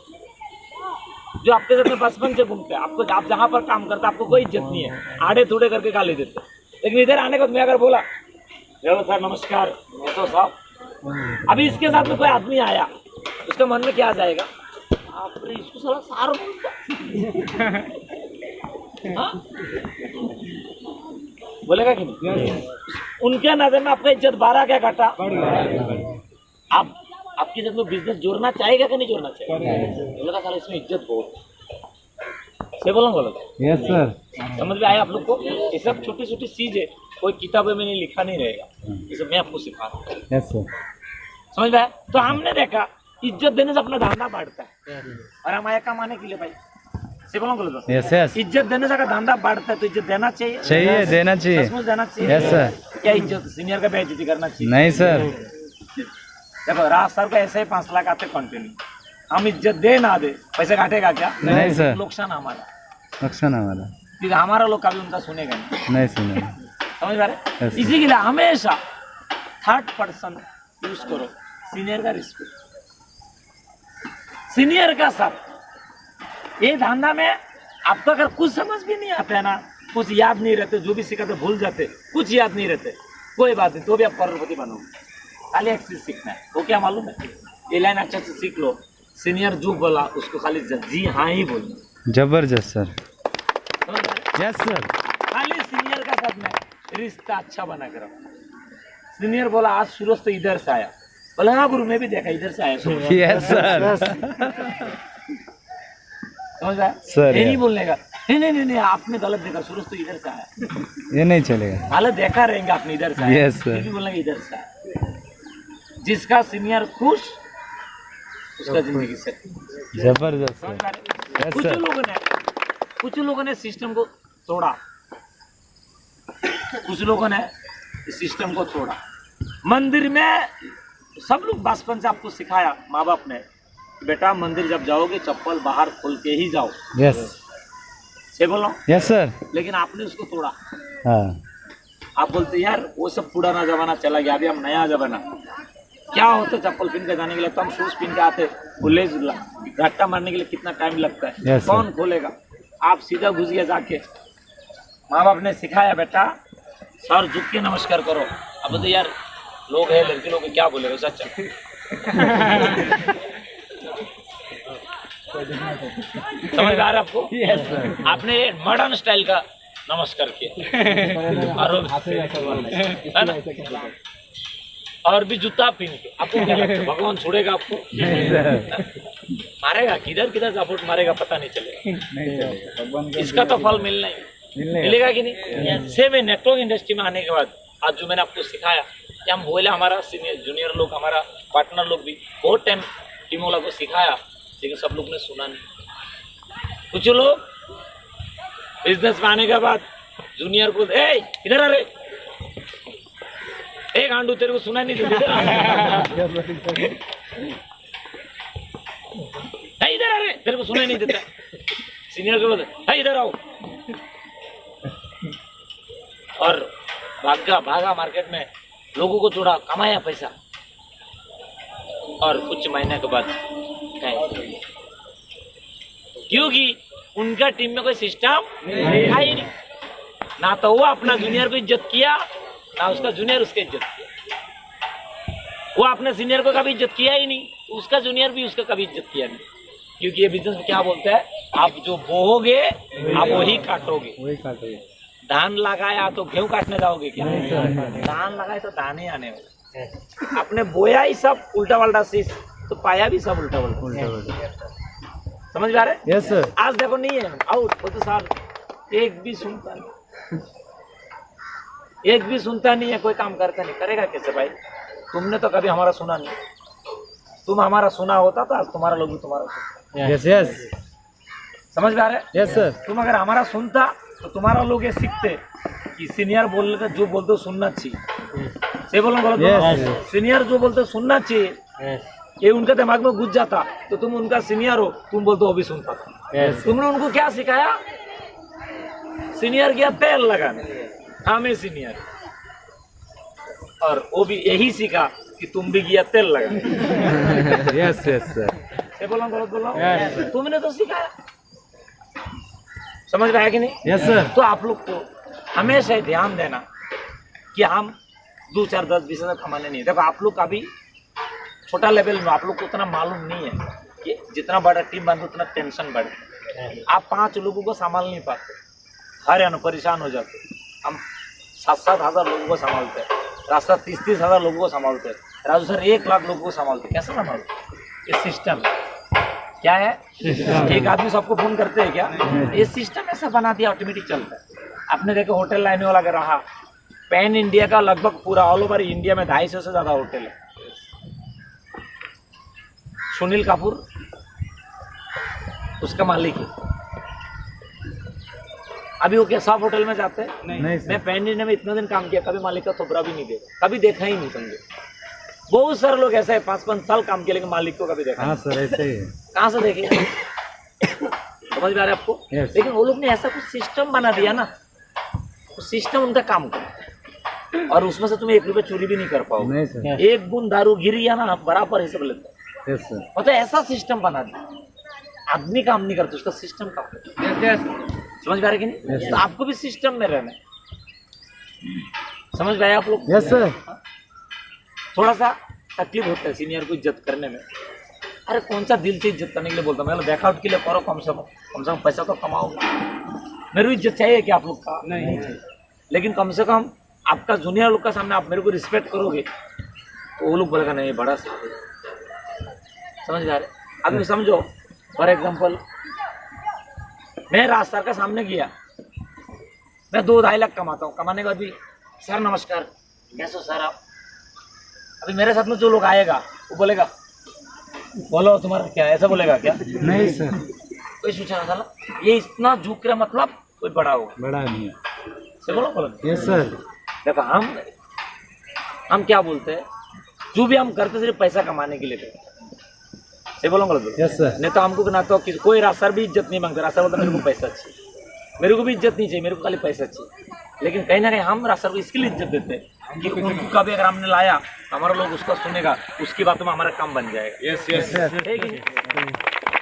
जो आपके साथ में बचपन से घूमते हैं, आपको आप जहाँ पर काम करते हैं आपको कोई इज्जत नहीं है, आड़े थोड़े करके गाली देते हैं। लेकिन इधर आने के बाद मैं अगर बोला चलो सर नमस्कार, तो साहब, अभी इसके साथ में कोई आदमी आया, उसका मन में क्या आ जाएगा? आपने इसको साला सार बोलता। हाँ? बोलेगा कि नहीं? उनके नजर में आपका इज्जत 12 क्या घटा? आप आपकी जब बिजनेस जोड़ना चाहेगा कि नहीं जोड़ना चाहेगा? बोलेगा साला इसमें इज्जत बहुत से बोला बोला। Yes sir. समझ में आया आप लोग को? ये सब छोटी छोटी चीज है, कोई किताबों में नहीं लिखा नहीं रहेगा, ये सब मैं आपको सिखा रहा हूँ। Yes sir. समझ में आया? तो हमने देखा इज्जत देने से अपना धंधा बढ़ता है, और हम आया कमाने के लिए भाई से बोला बोलो। Yes yes. इज्जत देने से अगर धंधा बढ़ता है तो इज्जत देना चाहिए। चाहिए, देना चाहिए। सचमुच देना चाहिए। Yes sir. क्या इज्जत सीनियर का बेइज्जती करना चाहिए? नहीं सर। देखो राज सर को ऐसे ही 5 लाख आते कंटिन्यू, हम इज्जत दे ना दे पैसे काटेगा क्या? नहीं सर। नुकसान हमारा, नुकसान हमारा। फिर हमारा लोग कभी उनका सुनेगा नहीं। सुने। समझ पा रहे? Yes, इसी के लिए हमेशा 3rd पर्सन यूज करो, सीनियर का रिस्पेक्ट, सीनियर का साथ। ये धंधा में आपको अगर कुछ समझ भी नहीं आता है ना, कुछ याद नहीं रहते, जो भी सिखाते भूल जाते, कुछ याद नहीं रहते, कोई बात नहीं, तो भी आप करोड़पति बनोगे। खाली एक चीज सीखना है, वो क्या मालूम है? ये लाइन अच्छे से सीख लो, सीनियर जो बोला उसको खाली जी हाँ ही बोलना। जबरदस्त सर। समझ पा रहे? Yes sir. खाली सीनियर का साथ में रिश्ता अच्छा बना कर रखो। सीनियर बोला आज सूरज तो इधर से आया, बोला हाँ गुरु मैं भी देखा इधर से आया। Yes sir. समझ आया? सर, ये नहीं बोलने का नहीं नहीं नहीं आपने गलत देखा, सूरज तो इधर से आया, ये नहीं चलेगा। गलत देखा रहेंगे आपने इधर से आया। Yes, sir. ये भी बोलना इधर से आया। जिसका सीनियर खुश उसका जिंदगी से। जबरदस्त समझ सर। पा रहे? Yes, कुछ sir. लोगों ने सिस्टम को तोड़ा, कुछ लोगों ने सिस्टम को तोड़ा। मंदिर में सब लोग बचपन से आपको सिखाया माँ बाप ने, बेटा मंदिर जब जाओगे चप्पल बाहर खोल के ही जाओ। यस। से बोलो। Yes sir. लेकिन आपने उसको तोड़ा। हाँ। आप बोलते यार वो सब पुराना जमाना चला गया, अभी हम नया जमाना। क्या होता है चप्पल पहन के जाने के लिए? तो हम शूज पहन के आते, बुलेज घट्टा मारने के लिए कितना टाइम लगता है? Yes, कौन खोलेगा? आप सीधा घुस गया जाके, माँ बाप ने सिखाया बेटा सर झुक के नमस्कार करो। अब बोलते यार लोग है लड़के लोग क्या बोलेगा सच। समझ आ रहा है आपको? Yes sir. आपने मॉडर्न स्टाइल का नमस्कार किया है ना? और भी जूता पहन के आपको क्या लगता है भगवान छोड़ेगा आपको? मारेगा, किधर किधर सपोर्ट मारेगा पता नहीं चलेगा। इसका तो फल मिलना ही। मिलेगा कि नहीं? सेम है नेटवर्क इंडस्ट्री में आने के बाद आज जो मैंने आपको सिखाया कि हम बोले, हमारा सीनियर जूनियर लोग, हमारा पार्टनर लोग भी बहुत टाइम टीम वाला को सिखाया, लेकिन सब लोग ने सुना नहीं। कुछ लोग बिजनेस में आने के बाद जूनियर को इधर आ रे, एक आंडू तेरे को सुना नहीं देते, इधर आ रे, तेरे को सुना नहीं देता। सीनियर को बोलते इधर आओ, और भागा मार्केट में, लोगों को थोड़ा कमाया पैसा, और कुछ महीने के बाद क्योंकि उनका टीम में कोई सिस्टम था ही नहीं। ना तो वो अपना जूनियर को इज्जत किया, ना उसका जूनियर उसकी इज्जत किया। वो अपने सीनियर को कभी इज्जत किया ही नहीं, उसका जूनियर भी उसका कभी इज्जत किया नहीं। क्योंकि ये बिजनेस में क्या बोलते हैं, आप जो बोओगे आप वही काटोगे। धान लगाया तो गेहूं काटने जाओगे क्या? धान लगाए तो दाने आने वाले। आपने बोया ही सब उल्टा पल्टा चीज, तो पाया भी सब उल्टा पल्टा। समझ में आ रहे? Yes sir. आज देखो नहीं है आउट, वो तो साल एक भी सुनता नहीं, एक भी सुनता नहीं है, कोई काम करता नहीं। करेगा कैसे भाई? तुमने तो कभी हमारा सुना नहीं, तुम हमारा सुना होता तो आज तुम्हारा लोग भी तुम्हारा सुनता। Yes yes. समझ में आ रहे? Yes sir. तुम अगर हमारा सुनता तो तुम्हारा लोग ये सीखते कि सीनियर बोल रहे थे, जो बोलते सुनना चाहिए। सही बोलो गलत? सीनियर जो बोलते सुनना चाहिए, ये उनके दिमाग में घुस जाता, तो तुम उनका सीनियर हो, तुम बोलते वो भी सुनता था। तुमने उनको क्या सिखाया? सीनियर गया तेल लगाने, हमें सीनियर, और वो भी यही सीखा कि तुम भी गया तेल लगाने। Yes yes sir. सही बोलो गलत बोलो? तुमने तो सिखाया। समझ में आया कि नहीं? Yes sir. तो आप लोग को हमेशा ध्यान देना कि हम 2 4 10 20 हजार कमाने नहीं। देखो आप लोग अभी छोटा लेवल में, आप लोग को उतना मालूम नहीं है कि जितना बड़ा टीम बनता उतना टेंशन बढ़े। आप 5 लोगों को संभाल नहीं पाते, हर परेशान हो जाते। हम 7-7 हजार लोगों को संभालते हैं, रास्ता 30-30 हजार लोगों को संभालते हैं, राजू सर 1 लाख लोगों को संभालते। कैसे संभालते? ये सिस्टम क्या है? एक आदमी सबको फोन करते हैं क्या? ये सिस्टम ऐसा बना दिया, ऑटोमेटिक चलता है। आपने देखो होटल लाइन वाला रहा, पैन इंडिया का लगभग पूरा ऑल ओवर इंडिया में 250 से ज्यादा होटल है। सुनील कपूर उसका मालिक है। अभी वो क्या सब होटल में जाते हैं? नहीं। मैं पैन इंडिया में इतने दिन काम किया, कभी मालिक का थोपड़ा भी नहीं देखा, कभी देखा ही नहीं। समझे बहुत सारे लोग ऐसे 5-5 साल काम किए, लेकिन मालिक को कभी देखा। हाँ सर, ऐसे ही है। कहाँ से देखे? समझ में आ रहा है आपको? लेकिन वो लोग ने ऐसा कुछ सिस्टम बना दिया ना, वो सिस्टम उनका काम कर, और उसमें से तुम 1 रुपये चोरी भी नहीं कर पाओगे। नहीं सर। 1 बूंद दारू गिर गया ना, बराबर हिसाब लेते हैं। Yes sir. मतलब ऐसा सिस्टम बना दिया, आदमी काम नहीं करता, उसका सिस्टम काम करता। समझ में आ रहा है कि नहीं? तो आपको भी सिस्टम में रहना है। समझ में आया आप लोग? Yes sir. थोड़ा सा तकलीफ होता है सीनियर को इज्जत करने में। अरे कौन सा दिल से इज्जत करने के लिए बोलता हूँ, बैकआउट के लिए करो, कम से कम पैसा तो कमाओ। मेरे को इज्जत चाहिए कि आप लोग का नहीं चाहिए, लेकिन कम से कम आपका जूनियर लोग का सामने आप मेरे को रिस्पेक्ट करोगे तो वो लोग बोलेगा नहीं बड़ा सा। समझ आ रहे? अभी समझो फॉर एग्जाम्पल, मैं राज सर का सामने गया, मैं 2-2.5 लाख कमाता हूँ, कमाने के बाद भी सर नमस्कार, कैसे हो सर आप? अभी मेरे साथ में जो लोग आएगा वो बोलेगा बोलो तुम्हारा क्या, ऐसा बोलेगा क्या? नहीं सर। कोई सोचा था ये इतना झुक रहा, मतलब कोई बड़ा होगा। बड़ा नहीं है। से बोलो। Yes sir. देखो हम क्या बोलते हैं, जो भी हम करते सिर्फ पैसा कमाने के लिए करते। से बोलो गलत? Yes sir. नहीं तो हमको ना तो कोई रास्तर भी इज्जत नहीं मांगता। रास्ता बोलता मेरे को पैसा चाहिए, मेरे को भी इज्जत नहीं चाहिए, मेरे को खाली पैसा चाहिए। लेकिन कहीं ना कहीं हम रास्तर को इसके लिए इज्जत देते हैं कि उनका भी अगर हमने लाया, हमारा लोग उसका सुनेगा, उसकी बातों में हमारा काम बन जाएगा। Yes yes.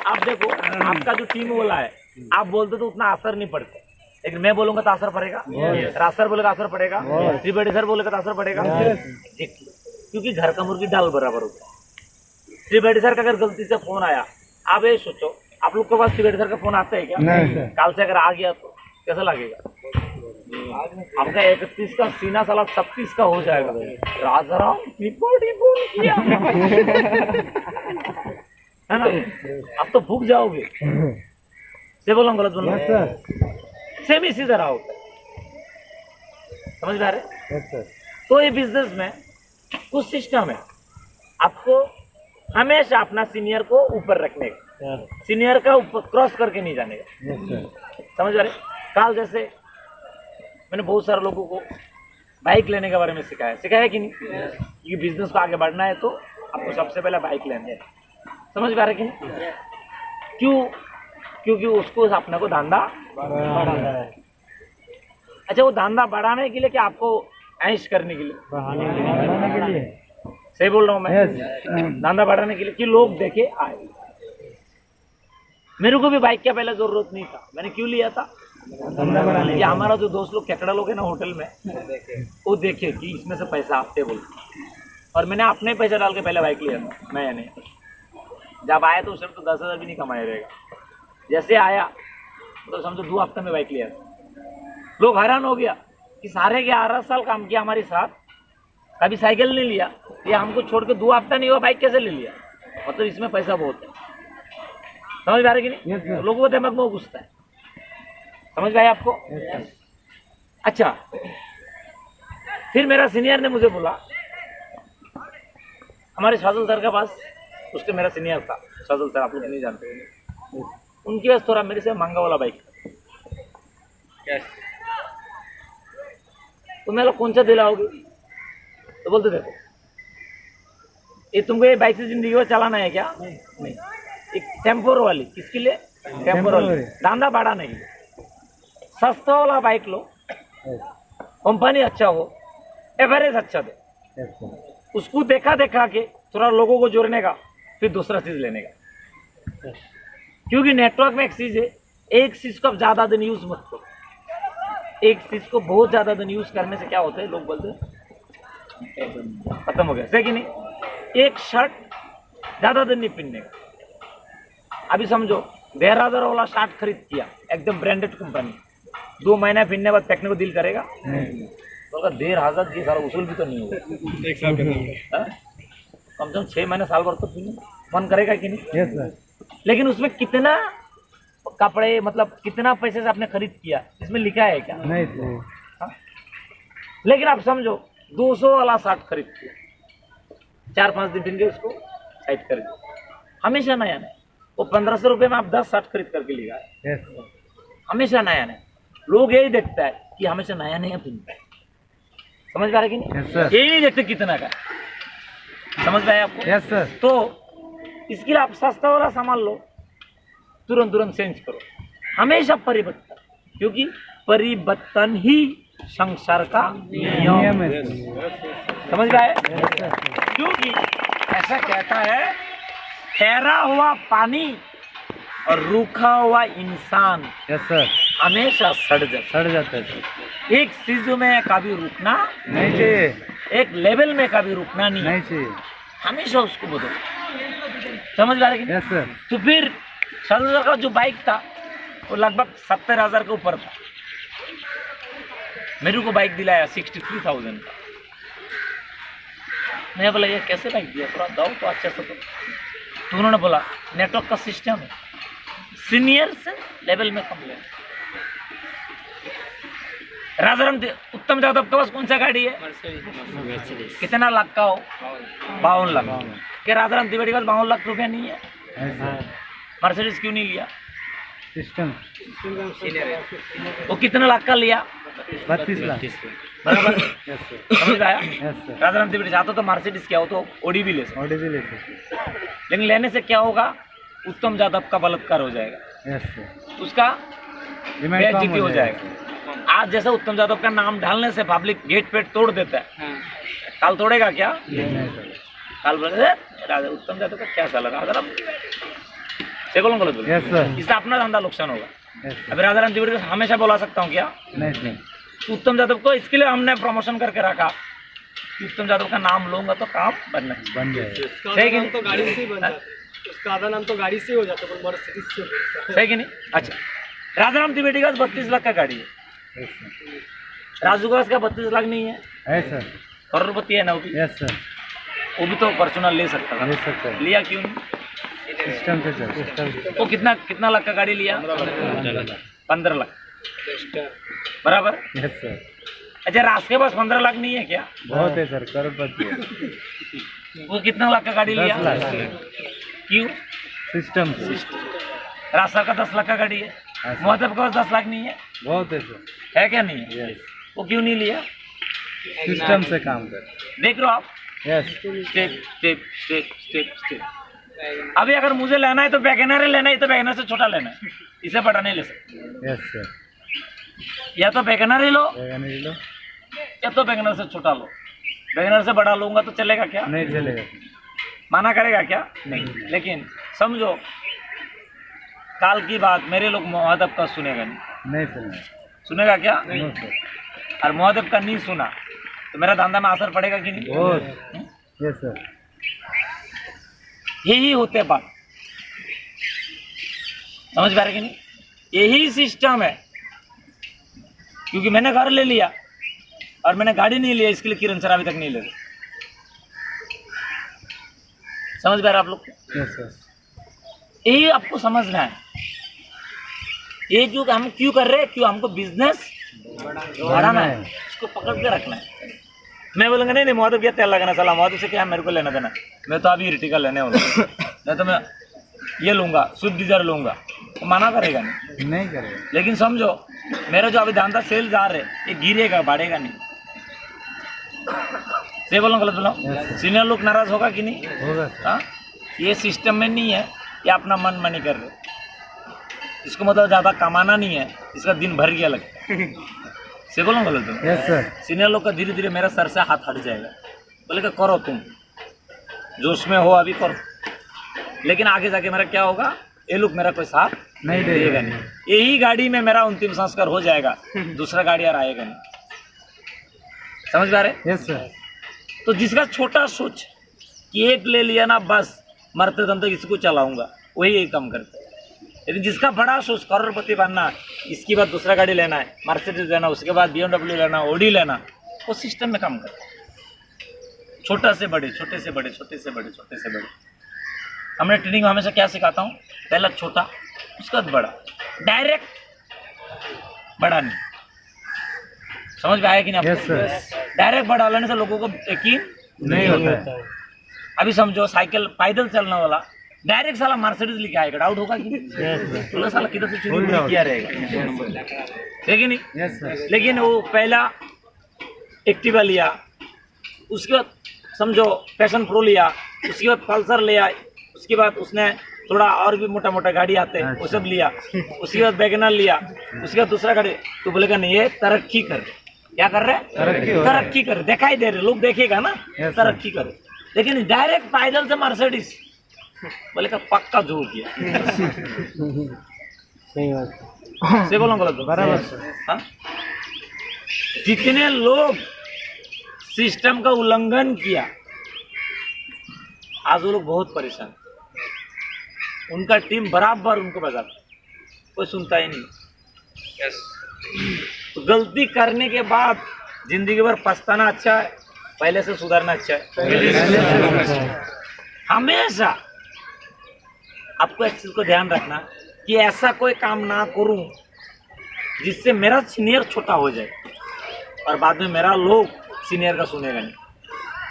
आप देखो आपका जो टीम वाला है, आप बोलते तो उतना असर नहीं पड़ता, लेकिन मैं बोलूंगा तो असर पड़ेगा, रास्तर बोलेगा असर पड़ेगा, त्रिवेदी सर बोलेगा तो असर पड़ेगा। क्योंकि घर का मुर्गी डाल बराबर होता है। त्रिवेदी सर का अगर गलती से फोन आया, आप ये सोचो आप लोग के पास त्रिवेदी सर का फोन आता है क्या? नहीं। काल से अगर आ गया तो कैसा लगेगा? आपका 31 का सीना साला 36 का हो जाएगा। राजाराम फोन किया है ना, अब तो भूख जाओगे। से बोलो गलत बोलो? सेम इसी तरह होता है। समझ में आ रहे? Yes sir. तो ये बिजनेस में कुछ सिस्टम है, आपको हमेशा अपना सीनियर को ऊपर रखने का, सीनियर का ऊपर क्रॉस करके नहीं जाने का। Yes sir. समझ आ रहे? कल जैसे मैंने बहुत सारे लोगों को बाइक लेने के बारे में सिखाया कि नहीं? क्योंकि बिजनेस को आगे बढ़ना है तो आपको सबसे पहले बाइक लेनी है। समझ में आ रहा है कि नहीं? क्यों? क्योंकि उसको अपने को धंधा बढ़ाना है। अच्छा, वो धंधा बढ़ाने के लिए कि आपको ऐश करने के लिए? बढ़ाने के लिए। सही बोल रहा हूँ मैं? यस। धंधा बढ़ाने के लिए कि लोग देखे आए। मेरे को भी बाइक का पहले जरूरत नहीं था, मैंने क्यों लिया था? धंधा बढ़ाने। ये हमारा जो दोस्त लोग केकड़ा लोग है ना होटल में, वो देखे कि इसमें से पैसा आते बोल, और मैंने अपने पैसा डाल के पहले बाइक लिया था। मैंने जब आया तो उस टाइम तो 10,000 भी नहीं कमाया रहेगा। जैसे आया तो समझो 2 हफ्ते में बाइक लिया। लोग हैरान हो गया कि सारे के 11 साल काम किया हमारे साथ, कभी साइकिल नहीं लिया, ये हमको छोड़ के 2 हफ्ता नहीं हुआ बाइक कैसे ले लिया? मतलब इसमें पैसा बहुत है। समझ में आ रहा है कि नहीं? Yes, sir. लोगों को दिमाग में घुसता है। समझ में आया आपको? अच्छा, फिर मेरा सीनियर ने मुझे बोला, हमारे शाजल सर के पास उसके मेरा सीनियर था, शाजल सर आप लोग नहीं जानते, उनके पास थोड़ा मेरे से महंगा वाला बाइक था। तो मैं लोग कौन सा दिलाओगे? तो बोलते देखो, ये तुमको ये बाइक से जिंदगी को चलाना है क्या? नहीं, एक टेम्पोर वाली। किसके लिए? टेम्पोर वाली, धंधा बढ़ाने के लिए। सस्ता वाला बाइक लो, कंपनी अच्छा हो, एवरेज अच्छा दे, यस सर। उसको देखा देखा के थोड़ा लोगों को जोड़ने का, फिर दूसरा चीज लेने का। क्योंकि नेटवर्क में एक चीज है, एक चीज को आप ज्यादा दिन यूज मत करो। एक चीज को बहुत ज्यादा दिन यूज करने से क्या होता है, लोग बोलते हैं खत्म हो गया, सही कि नहीं? एक शर्ट ज्यादा दिन नहीं पहनने का। अभी समझो 11,000 वाला शर्ट खरीद किया, एकदम ब्रांडेड कंपनी, 2 महीना पहनने बाद फेंकने को दिल करेगा? तो अगर 1,500 की सारा उसूल भी तो नहीं होगा। एक साल का कम से कम 6 महीने साल भर तो पहने, मन करेगा कि नहीं? Yes sir. लेकिन उसमें कितना कपड़े, मतलब कितना पैसे से आपने खरीद किया, इसमें लिखा है क्या? नहीं सर। लेकिन आप समझो 200 वाला शर्ट खरीद किया, 4-5 दिन पहन के उसको साइड कर दिया, हमेशा नया नया। वो 1,500 रुपये में आप 10 शर्ट खरीद करके ले गए, यस सर। हमेशा नया नया। लोग यही देखता है कि हमेशा नया नया पहनता है। समझ पा रहे कि नहीं? Yes sir. यही नहीं देखते कितना का। समझ पाए आपको? Yes sir. तो इसके लिए आप सस्ता वाला सामान लो, तुरंत चेंज करो, हमेशा परिवर्तन, क्योंकि परिवर्तन ही संसार का नियम है। समझ पाए? क्योंकि ऐसा कहता है, ठहरा हुआ पानी और रूखा हुआ इंसान यस सर। हमेशा सड़ जाता है। एक चीज में कभी रुकना नहीं चाहिए, एक लेवल में कभी रुकना नहीं, नहीं चाहिए। हमेशा उसको बदलो। समझ पा रहे कि नहीं? Yes sir. तो फिर शाजल का जो बाइक था वो लगभग 70,000 के ऊपर था। मेरे को बाइक दिलाया 63,000 का। मैं बोला ये कैसे बाइक दिया, थोड़ा दो तो अच्छा से। तो उन्होंने बोला नेटवर्क का सिस्टम है, सीनियर से लेवल में कम लेना। राजाराम उत्तम यादव के पास कौन सा गाड़ी है? कितना लाख का हो? 52 लाख। क्या राजाराम त्रिवेदी के पास 52 लाख रुपया नहीं है? मर्सिडीज क्यों नहीं लिया? सिस्टम। वो कितना लाख का लिया? 32 लाख। बराबर। Yes sir. समझ आया? Yes sir. राजाराम त्रिवेदी चाहता तो मर्सिडीज क्या हो तो ओडी भी ले सकता, ऑडी भी लेते। लेकिन लेने से क्या होगा, उत्तम यादव का बलात्कार हो जाएगा, यस सर। उसका डिमांड कम बेइज्जती हो जाएगा। आज जैसे उत्तम यादव का नाम डालने से पब्लिक गेट पे तोड़ देता है, कल तोड़ेगा क्या? नहीं सर। कल बोले राजा उत्तम यादव का क्या साला राजाराम बोले बोले, यस सर। इससे अपना धंधा नुकसान होगा। Yes sir. अभी राजाराम त्रिवेदी को हमेशा बोला सकता हूँ क्या? नहीं। उत्तम यादव को इसके लिए हमने प्रमोशन करके रखा कि उत्तम यादव का नाम लूंगा तो काम बनना चाहिए। बन जाएगा। सही कि नहीं? तो गाड़ी से ही बन जाता, उसका आधा नाम तो गाड़ी से ही हो जाता, पर मर्सिडीज से होता है। सही कि नहीं? अच्छा, राजाराम त्रिवेदी का 32 लाख का गाड़ी है, यस सर। राजू का 32 लाख नहीं है, है सर। करोड़पति है ना वो भी। Yes sir. वो भी तो पर्सनल ले सकता था, ले सकते हैं। लिया क्यों नहीं? सिस्टम से सर। सिस्टम से। वो कितना लाख का गाड़ी लिया? 15 लाख। बराबर। Yes sir. अच्छा, रास्ते के पास 15 लाख नहीं है क्या? बहुत है सर, करोड़पति है। वो कितना लाख का गाड़ी लिया? 10 लाख। क्यों? सिस्टम से। रास्ता का 10 लाख का गाड़ी है, हाँ सर। मुहद्दब के पास 10 लाख नहीं है, बहुत है सर। है क्या नहीं है? यस। वो क्यों नहीं लिया? सिस्टम से काम कर। देख रहे हो आप, yes. Step step step step step. अभी अगर मुझे लेना है तो वैगनर लेना है, तो वैगनर से छोटा लेना है, इसे बड़ा नहीं ले सकते। Yes sir. या तो वैगनर ही लो वैगन ही लो। या तो वैगनर से छोटा लो। वैगनर से बड़ा लूंगा तो चलेगा क्या? नहीं चलेगा। माना करेगा क्या? नहीं। लेकिन समझो, काल की बात मेरे लोग मुहद्दब का सुनेगा नहीं। नहीं सुना। सुनेगा क्या? No sir. और मुहद्दब का नहीं सुना तो मेरा धंधा में असर पड़ेगा कि नहीं? बहुत। Yes sir. यही होते बात, समझ पा रहे कि नहीं? यही सिस्टम है। क्योंकि मैंने घर ले लिया और मैंने गाड़ी नहीं लिया, इसके लिए किरण सर अभी तक नहीं ले रहे। समझ पा रहे आप लोग? Yes sir. यही आपको समझना है। ये जो हम क्यों कर रहे हैं, क्यों हमको बिजनेस बढ़ाना है, इसको पकड़ के रखना है। मैं बोलूँगा नहीं नहीं मुहद्दब क्या तेल लगाना, साला मुहद्दब से क्या मेरे को लेना देना, मैं तो अभी इर्टिगा लेने वाला हूँ, नहीं तो मैं ये लूँगा, स्विफ्ट डिजायर लूँगा, तो मना करेगा नहीं। नहीं करेगा। लेकिन समझो, मेरा जो अभी धंधा सेल जा रहे, ये गिरेगा, बढ़ेगा नहीं। से बोलो गलत बोलो? सीनियर लोग नाराज होगा कि नहीं? होगा सर। हाँ, ये सिस्टम में नहीं है, ये अपना मन मानी कर रहे। इसको मतलब ज़्यादा कमाना नहीं है, इसका दिन भर गया लगता है। से बोलो गलत बोलो? Yes sir. सीनियर लोग का धीरे धीरे मेरा सर से हाथ हट जाएगा, बोले कि करो तुम जोश में हो अभी करो, लेकिन आगे जाके मेरा क्या होगा, ये लोग मेरा कोई साथ नहीं देगा नहीं। यही गाड़ी में मेरा अंतिम संस्कार हो जाएगा, दूसरा गाड़ी यार आएगा नहीं। समझ पा रहे? Yes sir. तो जिसका छोटा सोच कि एक ले लिया ना बस मरते दम तक इसको चलाऊंगा, वही एक काम करता है। लेकिन जिसका बड़ा सोच करोड़पति बनना, इसके बाद दूसरा गाड़ी लेना है, मर्सिडीज लेना, उसके बाद BMW लेना, ओडी लेना, वो सिस्टम में काम करता है। छोटा से बड़े, छोटे से बड़े, छोटे से बड़े, छोटे से बड़े। हमने ट्रेनिंग में हमेशा क्या सिखाता हूँ, पहला छोटा, उसके बाद बड़ा, डायरेक्ट बड़ा नहीं। समझ में आया कि नहीं? Yes sir. डायरेक्ट बड़ा लेने से लोगों को यकीन नहीं होता है। अभी समझो साइकिल पैदल चलने वाला डायरेक्ट साला मर्सिडीज लेके आएगा, डाउट होगा कि तो साला किधर से चोरी किया रहेगा, है कि नहीं? Yes sir. लेकिन वो पहला एक्टिवा लिया, उसके बाद समझो पैशन प्रो लिया, उसके बाद पल्सर लिया, उसके बाद उसने थोड़ा और भी मोटा मोटा गाड़ी आते हैं वो सब लिया, उसके बाद वैगनर लिया, उसके बाद दूसरा गाड़ी, तो बोलेगा नहीं ये तरक्की कर रहे। क्या कर रहे? तरक्की कर रहे, दिखाई दे रहे, लोग देखेगा ना, तरक्की करे। लेकिन डायरेक्ट पैदल से मर्सिडीज, बोलेगा पक्का जोर किया। सही बात। से बोलो गलत? बराबर सर। हाँ? जितने लोग सिस्टम का उल्लंघन किया, आज वो लोग बहुत परेशान, उनका टीम बराबर उनको बजाता, कोई सुनता ही नहीं। तो गलती करने के बाद जिंदगी भर पछताना अच्छा है, पहले से सुधारना अच्छा है। हमेशा आपको एक चीज को ध्यान रखना कि ऐसा कोई काम ना करूं जिससे मेरा सीनियर छोटा हो जाए और बाद में मेरा लोग सीनियर का सुनेगा नहीं,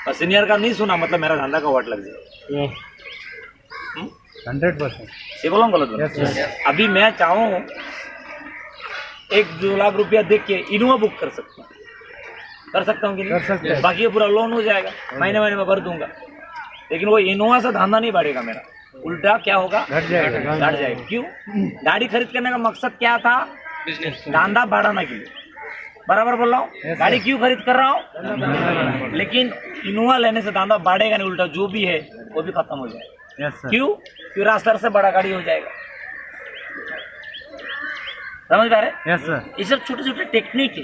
और सीनियर का नहीं सुना मतलब मेरा धंधा का वाट लग जाए। 100%। से बोलो गलत बोलो? Yes, sir. अभी मैं चाहूँ 1-2 लाख रुपया देख के इनोवा बुक कर सकता हूँ, कर सकता हूँ कि कर सकते नहीं? हैं। बाकी ये पूरा लोन हो जाएगा, महीने महीने में भर दूंगा, लेकिन वो इनोवा से धंधा नहीं बढ़ेगा मेरा, उल्टा क्या होगा, घट जाएगा। घट जाएगा। क्यों? गाड़ी खरीद करने का मकसद क्या था, धंधा बढ़ाने के लिए, बराबर बोल रहा हूँ? Yes, गाड़ी क्यों खरीद कर रहा हूँ, लेकिन इनोवा लेने से धंधा बढ़ेगा नहीं, उल्टा जो भी है वो भी खत्म हो जाएगा। Yes sir. क्यों? क्यों? रास्ता से बड़ा गाड़ी हो जाएगा। समझ पा रहे? Yes sir. ये सब छोटे छोटे टेक्निक है।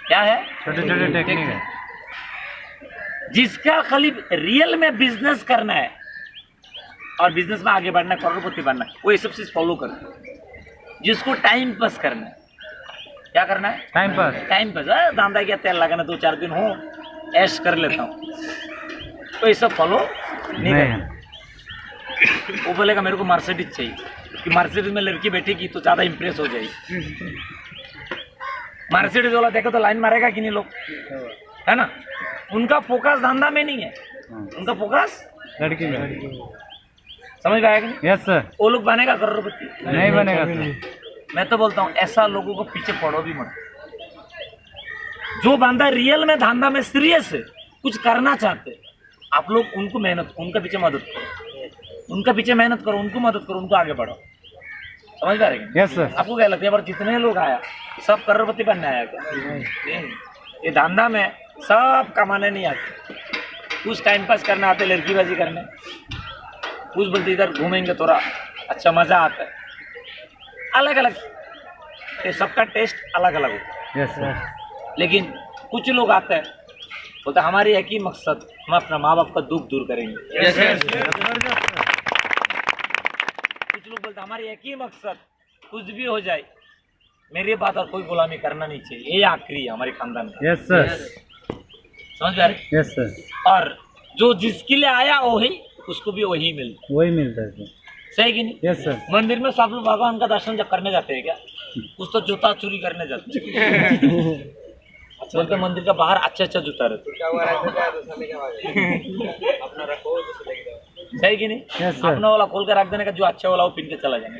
क्या है? छोटे छोटे टेक्निक है। जिसका खाली रियल में बिजनेस करना है और बिजनेस में आगे बढ़ना है, करोड़पति बनना है, वो ये सब चीज फॉलो करना है। जिसको टाइम पास करना है, क्या करना है? Time pass. टाइम पास, धंधा क्या तेल लगाना, 2-4 दिन हो ऐश कर लेता हूँ, तो ये सब फॉलो नहीं करना। वो बोलेगा मेरे को मर्सिडीज चाहिए, कि मर्सिडीज में लड़की बैठेगी तो ज़्यादा इम्प्रेस हो जाएगी। मर्सिडीज वाला देखो तो लाइन मारेगा कि नहीं लोग, है ना। उनका फोकस धंधा में नहीं है, उनका फोकस लड़की में। समझ में आएगा नहीं। Yes sir. वो लोग बनेगा करोड़पति नहीं बनेगा सर। मैं तो बोलता हूँ ऐसा लोगों को पीछे पड़ो भी मत। जो बंदा रियल में धंधा में सीरियस है, कुछ करना चाहते, आप लोग उनको मेहनत, उनका पीछे मदद करो, उनका पीछे मेहनत करो, उनको मदद करो, उनको आगे बढ़ाओ। समझ पा रहे हैं? Yes sir. आपको क्या लगता है पर जितने लोग आया सब करोड़पति बनने आया क्या? नहीं। ये धंधा में सब कमाने नहीं आते, कुछ टाइम पास करना आते, लड़कीबाजी करने, कुछ बोलते इधर घूमेंगे थोड़ा अच्छा मजा आता है। अलग अलग ये सबका टेस्ट अलग अलग होता है। Yes sir. लेकिन कुछ लोग आते हैं बोलते हमारी एक ही मकसद, हम अपना माँ बाप का दुख दूर करेंगे। कुछ लोग बोलते हमारी एक ही मकसद, कुछ भी हो जाए मेरी बात और कोई गुलामी करना नहीं चाहिए, ये आखिरी है हमारे खानदान का। Yes sir. समझ आ रही? Yes sir. और जो जिसके लिए आया वही, उसको भी वही मिलता वही मिलता है सर। है। सही कि नहीं? Yes sir. मंदिर में सब लोग भगवान का दर्शन जब करने जाते हैं क्या? कुछ तो जूता चोरी करने जाते हैं। बोलते मंदिर का बाहर अच्छा अच्छा जूता रहता सही कि नहीं? Yes sir. अपना वाला खोल कर रख देने का, जो अच्छा वाला वो पहन के चला जाने।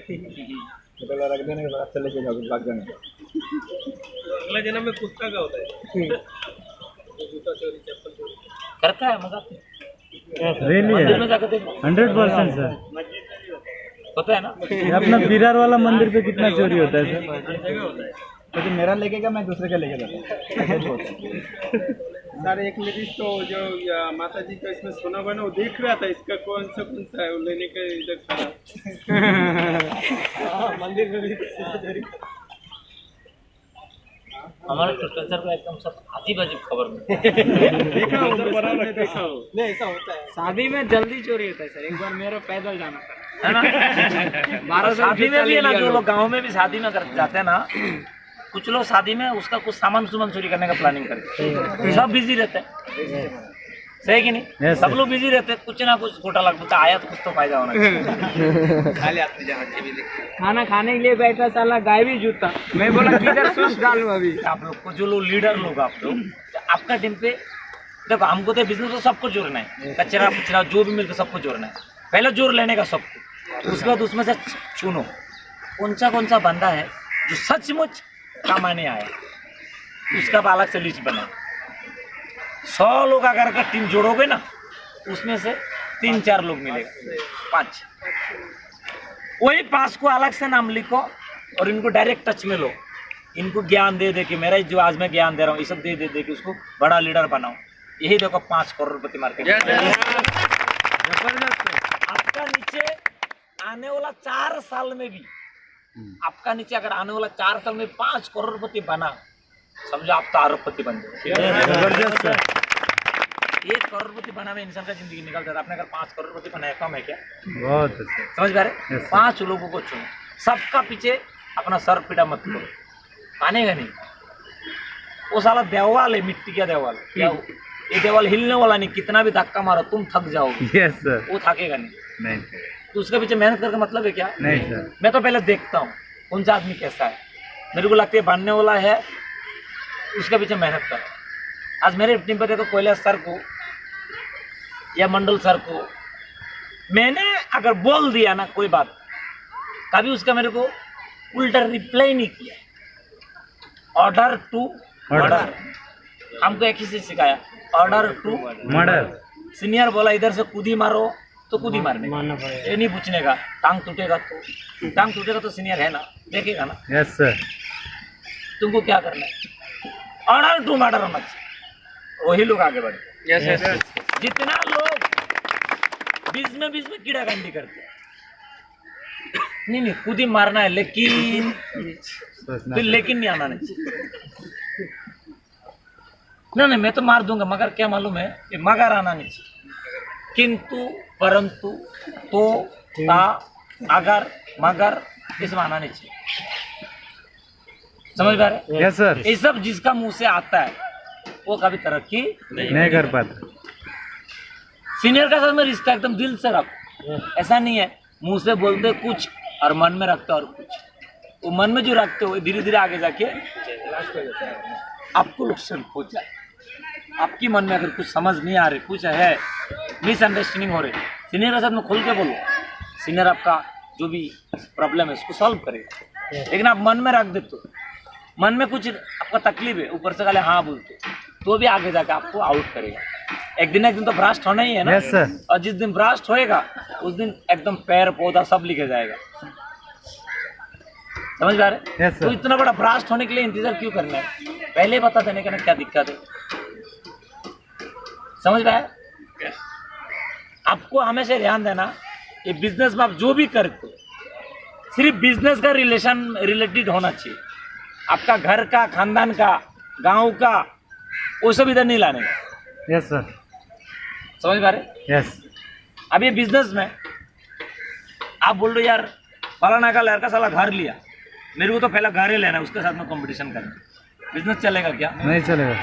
अगला जन्म में कुत्ता का होता है। करता है मजाक में। रियली मंदिर में है। जाकर देखो 100% सर। होता है ना। ये अपना बिरार वाला मंदिर पे कितना चोरी होता है सर? तो मेरा लेके का मैं दूसरे का लेके जाता हूँ। सर एक लेडीज तो जो माता जी का इसमें सोना बना वो देख रहा था, इसका कौन सा है वो लेने का इधर खड़ा। मंदिर में भी हमारे प्रोफेसर को एकदम सब अजीब अजीब खबर मिलती देखा हो तो बराबर देखा हो। नहीं ऐसा होता है। शादी में जल्दी चोरी होता है सर। एक बार मेरा पैदल जाना था, है ना। शादी में भी है ना, जो लोग गाँव में भी शादी में कर जाते हैं ना, कुछ लोग शादी में उसका कुछ सामान सुमान चोरी करने का प्लानिंग करते हैं। सब बिजी रहते हैं, सही कि नहीं? Yes, सब sir. लोग बिजी रहते हैं, कुछ ना कुछ घोटाला लगता आया तो कुछ तो फायदा होना चाहिए। खाना खाने के लिए बैठा साला गाय भी जूता। मैं बोला किधर सूस डालूं अभी। आप लोग को जो लोग लीडर लोग, आप लोग आपका टीम पे देखो, हमको तो बिजनेस तो सबको जोड़ना है, कचरा कुचरा जो भी मिलता है सबको जोड़ना है। पहले जोड़ लेने का सबको, उसके बाद उसमें से चुनो कौन सा बंदा है जो सचमुच कमाने आया, उसका अलग से लिस्ट बना। 100 लोग अगर का टीम जोड़ोगे ना, उसमें से 3-4 लोग मिलेगा, 5। वही 5 को अलग से नाम लिखो और इनको डायरेक्ट टच में लो, इनको ज्ञान दे दे कि मेरा जो आज मैं ज्ञान दे रहा हूँ ये सब दे दे कि उसको बड़ा लीडर बनाओ। यही देखो 5 करोड़पति मार्केट। आपका नीचे आने वाला 4 साल में भी, आपका नीचे अगर आने वाला 4 साल में 5 करोड़पति बना, समझो आप तो अरबपति बन जाओ। जबरदस्त सर। 1 करोड़पति बना में इंसान का जिंदगी निकल जाता है। आपने अगर 5 करोड़पति बनाया, कम है क्या? बहुत अच्छा। समझ पा रहे? Yes, sir. 5 लोगों को चुनो, सबका पीछे अपना सर पीटा मत करो, मानेगा नहीं। वो साला देवाल है, मिट्टी का देवाल क्या? ये देवाल हिलने वाला नहीं, कितना भी धक्का मारो तुम थक जाओगे, यस सर। वो थकेगा नहीं। नहीं तो उसके पीछे मेहनत करके मतलब है क्या? नहीं सर। मैं तो पहले देखता हूँ कौन सा आदमी कैसा है, मेरे को लगता है बनने वाला है, उसके पीछे मेहनत कर। आज मेरे टीम पे देखो, कैलाश सर को या मंडल सर को मैंने अगर बोल दिया ना कोई बात, कभी उसका मेरे को उल्टा रिप्लाई नहीं किया। ऑर्डर टू मर्डर, हमको एक ही चीज सिखाया, ऑर्डर टू मर्डर। सीनियर बोला इधर से कूदी मारो तो कूदी मारने का, मानना पड़ेगा। ये नहीं पूछने का टांग टूटेगा तो सीनियर है ना, देखेगा ना यस सर। तुमको क्या करना है। ऑर्डर टू मर्डर होना चाहिए, वही लोग आगे बढ़े। जितना लोग बीच में कीड़ा कांडी करते हैं, नहीं कूदी मारना है, लेकिन सोचना फिर लेकिन नहीं आना नहीं। नहीं मैं तो मार दूंगा, मगर क्या मालूम है, ये मगर आना नहीं चाहिए। किंतु परंतु तो ता अगर मगर इसमें आना नहीं चाहिए। समझ पा रहे? Yes sir. ये सब जिसका मुंह से आता है वो कभी तरक्की नहीं कर पाता। सीनियर का साथ में रिश्ता एकदम दिल से रखो। ऐसा नहीं है मुंह से बोलते कुछ और मन में रखते और कुछ। वो मन में जो रखते हो धीरे धीरे आगे जाके आपको नुकसान हो जाए। आपकी मन में अगर कुछ समझ नहीं आ रही, कुछ है मिसअंडरस्टैंडिंग हो रही, सीनियर के साथ में खोल के बोलो, सीनियर आपका जो भी प्रॉब्लम है उसको सॉल्व करेगा। लेकिन आप मन में रख देते हो, मन में कुछ आपका तकलीफ है, ऊपर से खाली हाँ बोलते तो भी आगे जाके आपको आउट करेगा। एक दिन तो ब्रास्ट होना ही है ना। Yes sir. और जिस दिन ब्रास्ट होएगा उस दिन एकदम पैर पौधा सब लिखे जाएगा। समझ पा रहे? Yes sir. तो इतना बड़ा ब्रास्ट होने के लिए इंतजार क्यों करना है? पहले बता देने का ना क्या दिक्कत है। समझ पाए? आपको हमेशा ध्यान देना, ये बिजनेस में आप जो भी करते हो सिर्फ बिजनेस का रिलेटेड होना चाहिए। आपका घर का, खानदान का, गांव का, वो सब इधर नहीं लाने का। Yes sir. समझ पा रहे? यस। अब ये बिजनेस में आप बोल रहे यार फलाना का लड़का साला घर लिया, मेरे को तो पहला घर ही लेना है, उसके साथ में कंपटीशन करना, बिजनेस चलेगा क्या? नहीं चलेगा।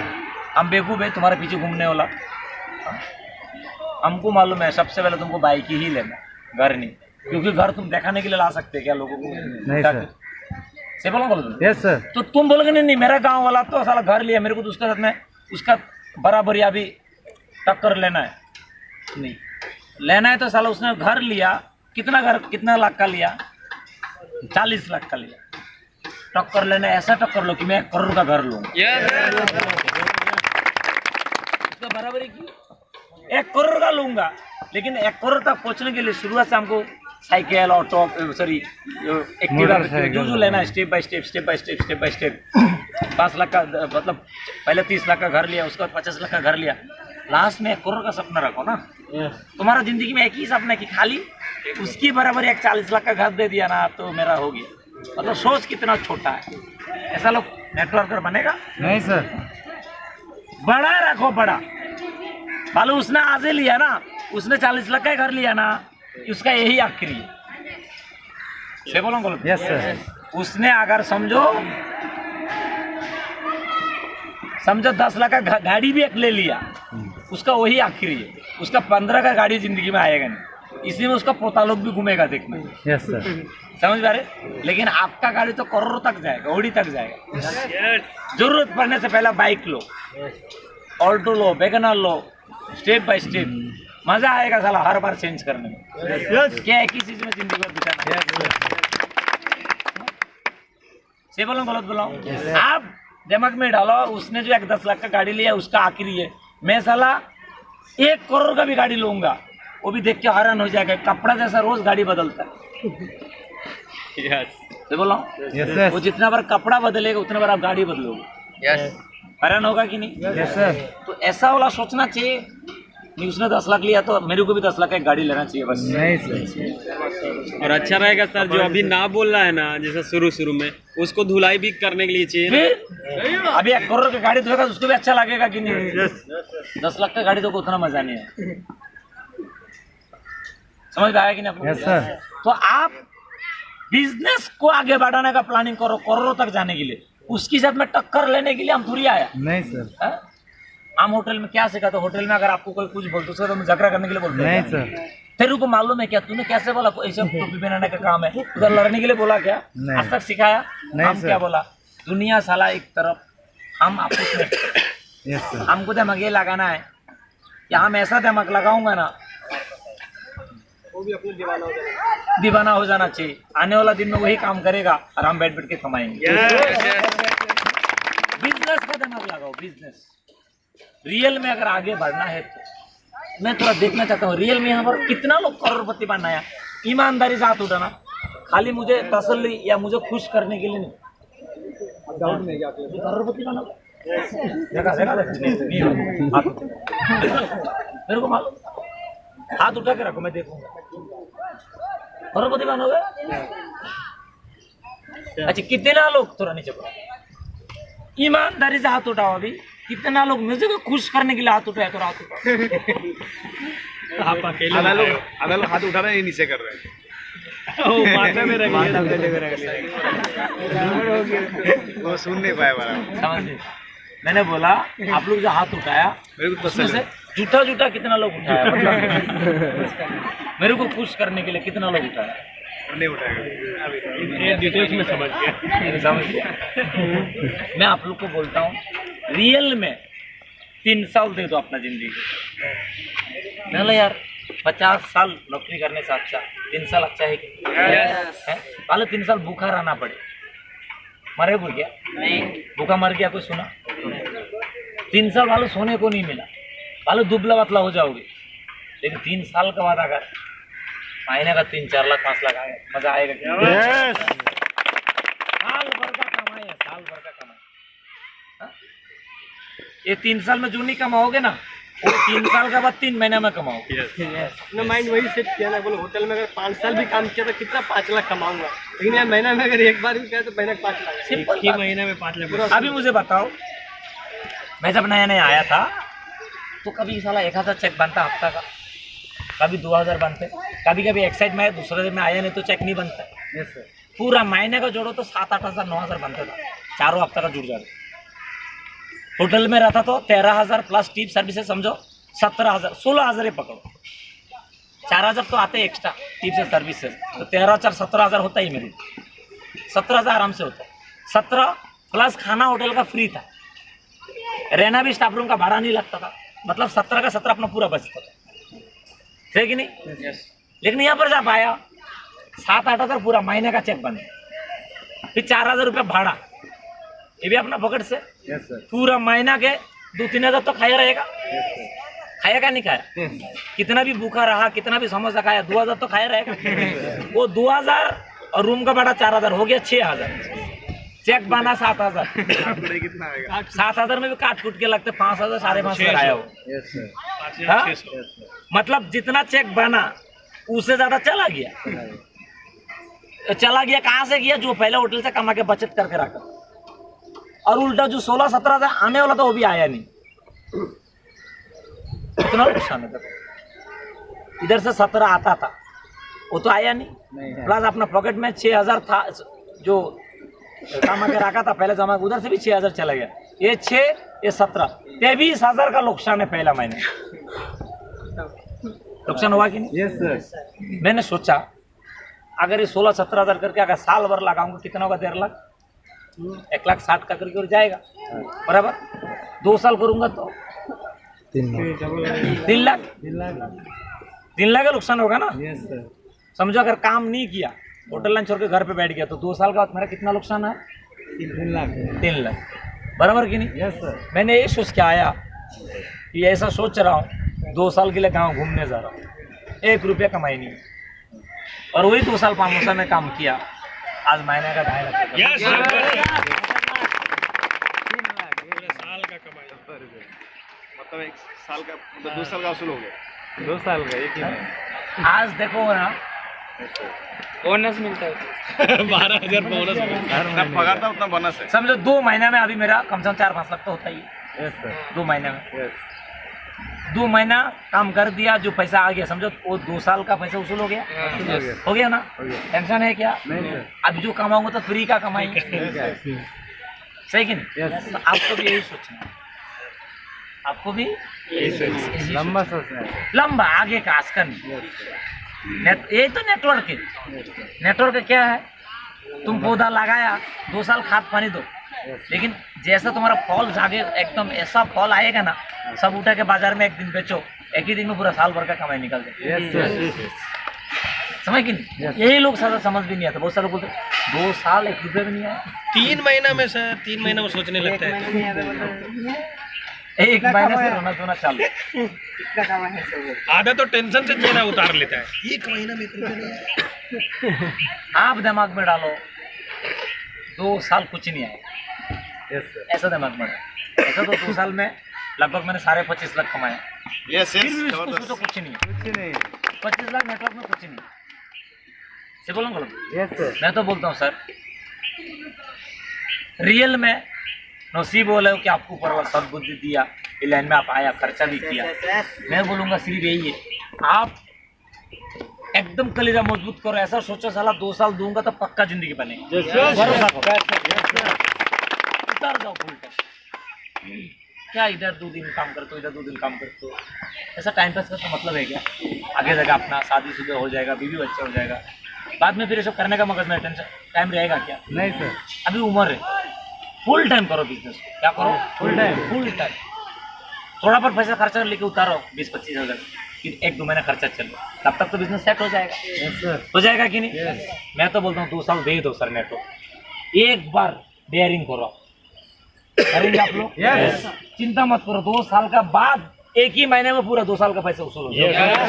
हम बेवकूफ़ है तुम्हारे पीछे घूमने वाला? हमको मालूम है सबसे पहले तुमको बाइक ही लेना, घर नहीं, क्योंकि घर तुम दिखाने के लिए ला सकते हैं क्या लोगों को? नहीं सर। से बोलो यस सर। तो तुम बोलोगे नहीं मेरा गांव वाला तो साला घर लिया, मेरे को तो उसके साथ में उसका बराबर या भी टक्कर लेना है। नहीं लेना है तो साला उसने घर लिया, कितना लाख का लिया? 40 लाख का लिया। टक्कर लेना है, ऐसा टक्कर लो कि मैं 1 करोड़ का घर लूँ। उसका बराबर ही की 1 करोड़ का लूंगा, लेकिन 1 करोड़ तक पहुंचने के लिए शुरुआत से हमको साइकिल, ऑटो, सॉरी एक्टिवा, जो लेना है स्टेप बाय स्टेप 5 लाख का, मतलब पहले 30 लाख का घर लिया, उसके बाद 50 लाख का घर लिया, लास्ट में 1 करोड़ का सपना रखो ना। तुम्हारा जिंदगी में एक ही सपना है कि खाली उसकी बराबर एक 40 लाख का घर दे दिया ना तो मेरा हो गया। मतलब सोच कितना छोटा है। ऐसा लोग नेटवर्कर बनेगा? नहीं सर। बड़ा रखो, बड़ा। मालूम उसने आज ही लिया ना, उसने 40 लाख का घर लिया ना, उसका यही आखिरी है। से बोलो गलत? Yes sir. उसने अगर समझो 10 लाख का गाड़ी भी एक ले लिया, उसका वही आखिरी है। उसका 15 का गाड़ी जिंदगी में आएगा नहीं, इसी में उसका पोता लोग भी घूमेगा देखना। Yes sir. समझ पा रहे? लेकिन आपका गाड़ी तो करोड़ों तक जाएगा, ओडी तक जाएगा। जरूरत पड़ने से पहले bike low, Alto low, Wagner low, step by step, मजा आएगा साला हर बार चेंज करने में। क्या एक ही चीज में जिंदगी में बिताना? से बोलो गलत बोलो? आप दिमाग में डालो, उसने जो 10 लाख का गाड़ी लिया उसका आखिरी है, मैं साला 1 करोड़ का भी गाड़ी लूंगा, वो भी देख के हैरान हो जाएगा। कपड़ा जैसा रोज गाड़ी बदलता है। से बोलो? वो जितना बार कपड़ा बदलेगा उतना बार आप गाड़ी बदलोगे। हैरान होगा कि नहीं? Yes sir. तो ऐसा वाला सोचना चाहिए नहीं, उसने 10 लाख लिया तो मेरे को भी 10 लाख का एक गाड़ी लेना चाहिए बस। नहीं सर। और अच्छा रहेगा सर जो अभी ना बोल रहा है ना, जैसे शुरू में उसको धुलाई भी करने के लिए चाहिए ना। फिर अभी 1 करोड़ की गाड़ी धोएगा तो उसको भी अच्छा लगेगा कि नहीं? 10 लाख का गाड़ी तो उतना मजा नहीं है। समझ आया कि नहीं? Yes sir. तो आप बिजनेस को आगे बढ़ाने का प्लानिंग करो, करोड़ों तक जाने के लिए। उसके साथ में टक्कर लेने के लिए हम थोड़ी आया। नहीं सर। हम होटल में क्या सीखा? तो होटल में अगर आपको कोई कुछ बोलते उसको तो हम झगड़ा करने के लिए बोलते नहीं हैं। सर। तेरे को मालूम है क्या? तूने कैसे बोला ऐसे टोपी पहनाने का काम है? उधर लड़ने के लिए बोला क्या? नहीं। आज तक सिखाया? नहीं हम सर। क्या बोला? दुनिया साला एक तरफ, हम आपस में। Yes sir. हमको दिमाग ये लगाना है कि हम ऐसा दिमाग लगाऊंगा ना, वो भी अपने दीवाना दीवाना हो जाना चाहिए। आने वाला दिन में वही काम करेगा और हम बैठ के कमाएंगे। बिजनेस का दिमाग लगाओ। बिजनेस रियल में अगर आगे बढ़ना है तो मैं थोड़ा देखना चाहता हूँ रियल में यहाँ पर कितना लोग करोड़पति बनना है। ईमानदारी से हाथ उठाना, खाली मुझे तसल्ली या मुझे खुश करने के लिए नहीं। करोड़पति बना मेरे को मालूम, हाथ उठा के रखो, मैं देखूंगा। करोड़पति बनोगे? अच्छा कितना लोग, थोड़ा नीचे पड़ा, ईमानदारी से हाथ उठाओ। अभी कितना लोग मुझे को खुश करने के लिए हाथ उठाए? तो हाथ उठाओ। आप अकेले आधा लोग हाथ उठा रहे हैं, नीचे कर रहे हैं। वो सुन नहीं पाया समझ? मैंने बोला आप लोग जो हाथ उठाया उसमें से झूठा कितना लोग उठाया? मतलब मेरे को खुश करने के लिए कितना लोग उठाया? नहीं उठाएगा। ये डिटेल्स में समझ गया। समझ गया। मैं आप लोग को बोलता हूँ, रियल में 3 साल दे दो अपना जिंदगी को। नहीं यार, 50 साल नौकरी करने से अच्छा 3 साल अच्छा है कि? पहले 3 साल भूखा रहना पड़े, मरे को क्या? नहीं, भूखा मर गया कोई सुना? 3 साल वाले सोने को नहीं मिला, वाले दुबला पतला हो जाओगे। लेकिन 3 साल के बाद अगर महीने का 3-4 लाख 5 लाख आए, मजा आएगा क्या? साल भर का कमाई है, साल भर का कमाई। हाँ? ये 3 साल में जो नहीं कमाओगे ना, वो 3 साल के बाद 3 महीने में कमाओगे। अपना माइंड वही सेट किया ना, बोलो होटल में अगर 5 साल भी काम किया तो कितना 5 लाख कमाऊंगा, लेकिन यार महीना में अगर एक बार भी किया तो महीने का 5 लाख। सिंपल एक महीने में 5 लाख। अभी मुझे बताओ, मैं जब नया नया आया था तो कभी साला 1000 चेक बनता हफ्ता का, कभी 2000 बनते, कभी कभी एक्साइड में दूसरे दिन में आया नहीं तो चेक नहीं बनता। पूरा महीने का जोड़ो तो 7-8 हज़ार 9 हज़ार बनता था, चारों हफ्ता का जुड़ जाता। होटल में रहता तो 13,000 प्लस टिप सर्विसेज समझो 17,000 16,000 ही पकड़ो, 4,000 तो आते एक्स्ट्रा टिप से सर्विसेज, तो 13,000 17,000 होता ही मेरे, 17,000 आराम से होता। 17 प्लस खाना होटल का फ्री था, रहना भी स्टाफ रूम का भाड़ा नहीं लगता था, मतलब 17 का 17 अपना पूरा बचता था, है कि नहीं? लेकिन यहाँ पर जब आया 7-8 हज़ार पूरा महीने का चेक बंद, फिर 4,000 रुपये भाड़ा, ये भी अपना पकड़ से। पूरा महीना के 2-3 हज़ार तो खाया रहेगा, खाएगा नहीं खाया? कितना भी भूखा रहा, कितना भी समोसा खाया, 2,000 तो खाया रहेगा। वो 2,000 और रूम का भाड़ा 4,000 हो गया 6,000, चेक बना 7,000। कितना आएगा? 7,000 में भी काट कूट के लगते 5,000 5,500 आया हो। हाँ? मतलब जितना चेक बना उससे ज्यादा चला गया। चला गया कहाँ से गया? जो पहले होटल से कमा के बचत करके रखा, और उल्टा जो 16-17 हज़ार आने वाला था वो भी आया नहीं। इतना नुकसान है। इधर से 17 आता था वो तो आया नहीं, प्लस अपना पॉकेट में 6,000 था जो कमा के रखा था पहले जमा, उधर से भी 6,000 चला गया। ये 6 ये 17 23,000 का नुकसान है पहला महीने। नुकसान हुआ कि नहीं? Yes sir. मैंने सोचा अगर ये 16-17 हज़ार करके अगर साल भर लगाऊंगा कितना होगा? 1.5 लाख, 1,60,000 का करके जाएगा बराबर। 2 साल करूंगा तो 3 लाख, 3 लाख का नुकसान होगा ना। Yes sir. समझो अगर काम नहीं किया, होटल लाइन छोड़ के घर पे बैठ गया, तो 2 साल का मेरा कितना नुकसान है? 3 लाख बराबर कि नहीं? Yes sir. मैंने ये सोच के आया कि ऐसा सोच रहा हूँ 2 साल के लिए गाँव घूमने जा रहा हूँ, 1 रुपया कमाई नहीं, और वही 2 साल पामोसा में काम किया, आज महीने का 2.5 लाख। मतलब 1 साल का, मतलब 2 साल का वसूल हो गया। 2 साल का एक ही नहीं। आज देखो ना, बोनस मिलता है 12,000 बोनस मिलता है। जितना पगार था उतना बोनस है। समझो 2 महीने में अभी मेरा कम से कम 4-5 लाख तो होता ही है। Yes sir. 2 महीने में यस। 2 महीना काम कर दिया, जो पैसा आ गया समझो वो 2 साल का पैसा वसूल हो गया। हो गया ना? टेंशन है क्या? नहीं सर। अब जो कमाऊंगा तो फ्री का कमाएंगे, सही कि नहीं? Yes. तो आपको भी यही सोचना है, आपको भी लंबा सोचना है। लंबा आगे का आज का नहीं। यही तो नेटवर्क है। नेटवर्क क्या है? तुम पौधा लगाया, 2 साल खाद पानी दो, लेकिन जैसा तुम्हारा फल जागे एकदम ऐसा फल आएगा ना, सब उठा के बाजार में एक दिन बेचो, एक ही दिन में पूरा साल भर का कमाई निकल जाए। Yes sir. समझ कि नहीं? यही लोग सारा समझ भी नहीं आता। बहुत सारे बोलते 2 साल 1 रुपये भी नहीं आया। 3 महीना में सर, 3 महीना में सोचने लगता है। एक महीने से रोना धोना चालू। आधा तो टेंशन से चेहरा उतार लेता है। 1 महीना में 1 रुपया नहीं आया। आप दिमाग में डालो 2 साल कुछ नहीं आएगा, यस सर। ऐसा दिमाग में डालो। ऐसा तो 2 साल में लगभग मैंने 25.5 लाख कमाया, यस फिर भी उसको तो कुछ नहीं है। कुछ नहीं। 25 लाख नेटवर्क में कुछ नहीं। से बोलूँ गलत? Yes sir. मैं तो बोलता हूँ सर, रियल में नसीब बोले कि आपको ऊपर वाला सद्बुद्धि दिया, इस लाइन में आप आया, खर्चा भी किया। मैं बोलूँगा सिर्फ यही है, आप एकदम कलेजा मजबूत करो। ऐसा सोचो साला 2 साल दूंगा तो पक्का जिंदगी बनेगी। भरोसा करो, उतर जाओ फुल टाइम। क्या इधर 2 दिन काम करते हो, इधर 2 दिन काम करते हो, ऐसा टाइम पास का तो मतलब है क्या? आगे जाकर अपना शादीशुदा हो जाएगा, बीवी बच्चा हो जाएगा, बाद में फिर ये सब करने का मगज में टेंशन टाइम रहेगा क्या? नहीं सर, अभी उम्र है, फुल टाइम करो बिजनेस। क्या करो? Full time. Full time. थोड़ा पर पैसा खर्चा लेके उतारो 20-25 हज़ार, फिर 1-2 महीना खर्चा चलो, तब तक तो बिजनेस सेट हो जाएगा। यस सर, हो जाएगा कि नहीं? मैं तो बोलता हूँ 2 साल दे दो सर नेटो, एक बार डेयरिंग करो, करेंगे आप लोग? यस। चिंता मत करो, 2 साल का बाद एक ही महीने में पूरा 2 साल का पैसा वसूल हो जाएगा।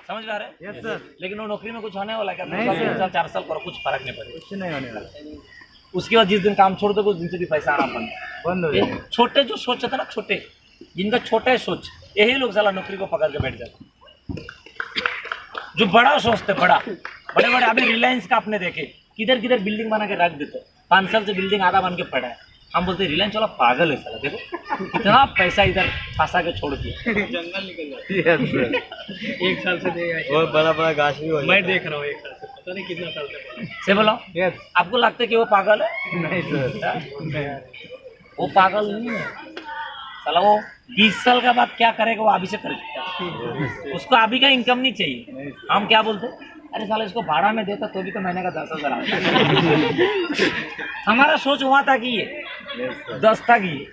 समझ में आ रहा है? यस सर, लेकिन वो नौकरी में कुछ होने वाला क्या? 2 नहीं साल, सर। 3 साल 4 साल करो, कुछ फर्क नहीं पड़ेगा। कुछ नहीं होने वाला, उसके बाद जिस दिन काम छोड़ दो उस दिन से भी पैसा आना बंद। बंद हो ये जाएगा। छोटे जो सोच होता है ना, छोटे जिनका छोटा है सोच, यही लोग साला नौकरी को पकड़ के बैठ जाते। जो बड़ा सोचते, बड़े बड़े अभी रिलायंस का आपने देखे, किधर किधर बिल्डिंग बना के रख देते, 5 साल से बिल्डिंग आधा बन के पड़ा है। हम बोलते रिलायंस वाला पागल है साला, देखो कितना पैसा इधर फंसा के छोड़ दिया। जंगल निकल जाता यस सर, है। 1 साल से देगा, और बड़ा बड़ा गाछ भी हो मैं देख रहा हूँ 1 साल से, पता नहीं कितना साल से। से बोलो, यस। आपको लगता है कि वो पागल है? नहीं सर, वो पागल नहीं है साला। वो 20 साल का बाद क्या करेगा वो अभी से कर सकता है। उसको अभी का इनकम नहीं चाहिए। हम क्या बोलते हैं, अरे साला इसको भाड़ा में देता तो भी तो महीने का 10,000 आता। हमारा सोच हुआ था कि ये 10 था कि ये,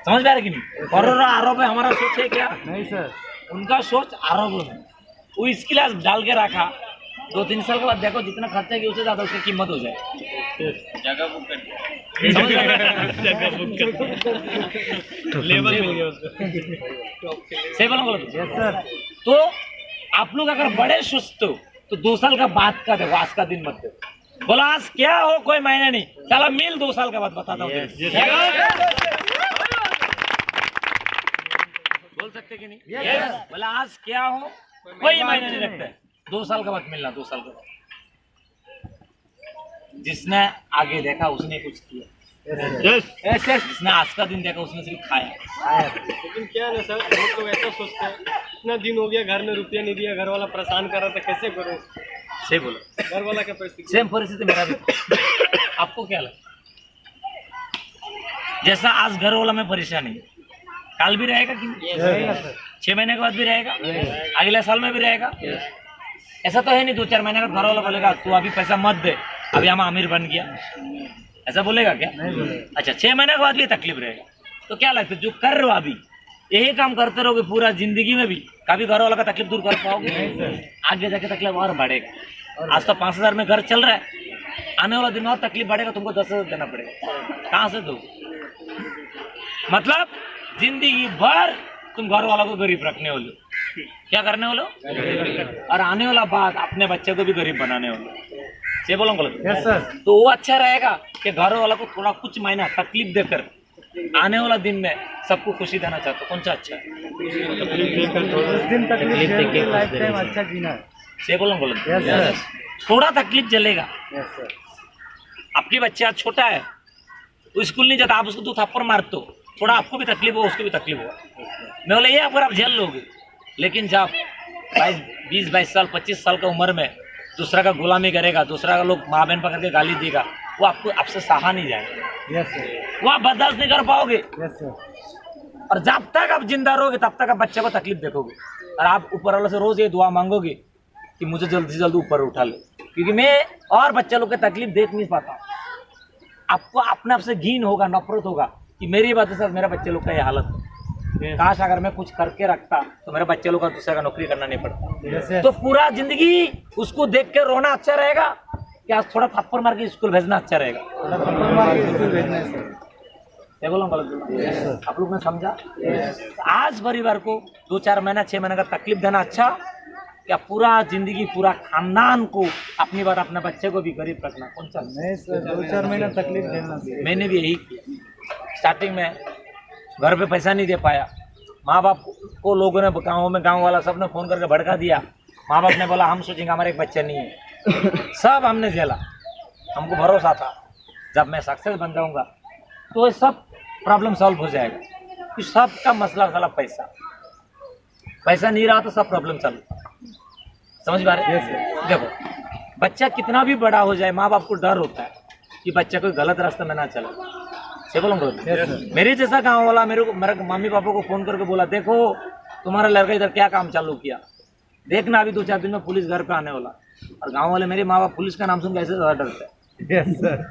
समझ में आ रहा कि नहीं? करोड़ों आरोप है, हमारा सोच है क्या? नहीं सर, उनका सोच आरोप में। वो इसके लिए डाल के रखा, 2-3 साल के बाद देखो जितना खर्चा किया उससे ज्यादा उसकी कीमत हो जाए। जगह बुक कर समझ में आ रहा है? लेबर मिल गया उसको। सही बोला बोलो तो? यस सर, तो आप लोग अगर बड़े सोचते हो तो 2 साल का बाद का देखो, आज का दिन मत देखो। बोला आज क्या हो कोई मायने नहीं, साला मिल 2 साल के बाद बताता हूँ। बोल सकते कि नहीं? यस। बोला आज क्या हो कोई मायने नहीं रखता है, 2 साल के बाद मिलना, 2 साल के बाद। जिसने आगे देखा उसने कुछ किया, जिसने आज का दिन देखा उसने सिर्फ खाया। लेकिन क्या है ना सर, बहुत लोग ऐसा सोचते हैं, इतना दिन हो गया घर में रुपया नहीं दिया, घर वाला परेशान कर रहा था, कैसे करो? सही बोलो, घर वाला क्या परिस्थिति? सेम परिस्थिति मेरा भी। आपको क्या लगता? जैसा आज घर वाला में परेशानी है, कल भी रहेगा कि नहीं? 6 महीने के बाद भी रहेगा, अगले साल में भी रहेगा। ऐसा तो है नहीं 2-4 महीने का घर वाला बोलेगा तू अभी पैसा मत दे, अभी हम अमीर बन गया, ऐसा बोलेगा क्या? अच्छा, 6 महीने के बाद भी तकलीफ रहेगा। तो क्या लगता है जो कर रहे हो अभी यही काम करते रहोगे पूरा जिंदगी में भी, कभी घर वाला का तकलीफ दूर कर पाओगे? आगे जाके तकलीफ और बढ़ेगा। आज तो 5,000 में घर चल रहा है, आने वाला दिन और तकलीफ बढ़ेगा, तुमको 10,000 देना पड़ेगा। कहाँ से दो? मतलब जिंदगी भर तुम घर वालों को गरीब रखने वाले हो। क्या करने वाले हो? और आने वाला बात अपने बच्चे को भी गरीब बनाने वाले हो। ये बोलो गलत? यस सर, तो वो अच्छा रहेगा कि घर वालों को थोड़ा कुछ महीना तकलीफ देकर आने वाला दिन में सबको खुशी देना चाहते हो। कौन सा अच्छा है? उस दिन तकलीफ झेल के लाइफ टाइम अच्छा जीना है। ये बोलो गलत? यस सर, थोड़ा तकलीफ चलेगा। यस सर, आपकी बच्चा छोटा है, वो स्कूल नहीं जाता, आप उसको 2 थप्पड़ मारते हो, थोड़ा आपको भी तकलीफ हो उसको भी तकलीफ हो। मैं बोला ये अगर आप झेल लोगे, लेकिन जब 20-22 साल 25 साल का उम्र में दूसरा का गुलामी करेगा, दूसरा का लोग माँ बहन पकड़ के गाली देगा, वो आपको आपसे सहा नहीं जाएगा, यस सर, वो आप बर्दाश्त नहीं कर पाओगे। यस सर, और जब तक आप जिंदा रहोगे तब तक आप बच्चे को तकलीफ देखोगे, और आप ऊपर वाले से रोज ये दुआ मांगोगे कि मुझे जल्दी से जल्दी ऊपर उठा ले, क्योंकि मैं और बच्चे लोग की तकलीफ देख नहीं पाता। आपको अपने आप से घिन होगा, नफरत होगा कि मेरी वजह से मेरे बच्चे लोग का ये हालत है। काश अगर मैं कुछ करके रखता तो मेरे बच्चे लोग का दूसरे का नौकरी करना नहीं पड़ता। तो पूरा जिंदगी उसको देख के रोना अच्छा रहेगा कि आज थोड़ा थप्पड़ मार के स्कूल भेजना अच्छा रहेगा? क्या बोला गलत? आप लोग ने समझा? आज परिवार को 2-4 महीना 6 महीने का तकलीफ देना अच्छा, क्या पूरा जिंदगी पूरा खानदान को अपनी बात अपने बच्चे को भी गरीब रखना? कौन सा? नहीं सर, 2-4 महीना तकलीफ झेलना। मैंने भी यही किया। स्टार्टिंग में घर पे पैसा नहीं दे पाया, माँ बाप को लोगों ने गांव वाला सब ने फ़ोन करके भड़का दिया। माँ बाप ने बोला हम सोचेंगे हमारे एक बच्चा नहीं है। सब हमने झेला, हमको भरोसा था जब मैं सक्सेस बन जाऊंगा तो ये सब प्रॉब्लम सॉल्व हो जाएगा। तो सबका मसला साला पैसा नहीं रहा तो सब प्रॉब्लम सॉल्व। समझ पा रहे? देखो बच्चा कितना भी बड़ा हो जाए, माँ बाप को डर होता है कि बच्चा कोई गलत रास्ते में ना चले। से बोलूँगा मेरे जैसा गाँव वाला मेरे मम्मी पापा को फोन करके बोला देखो तुम्हारा लड़का इधर क्या काम चालू किया, देखना अभी 2-4 दिन में पुलिस घर पे आने वाला। और गांव वाले मेरे माँ बाप पुलिस का नाम सुन के ऐसे ज़्यादा डरते हैं।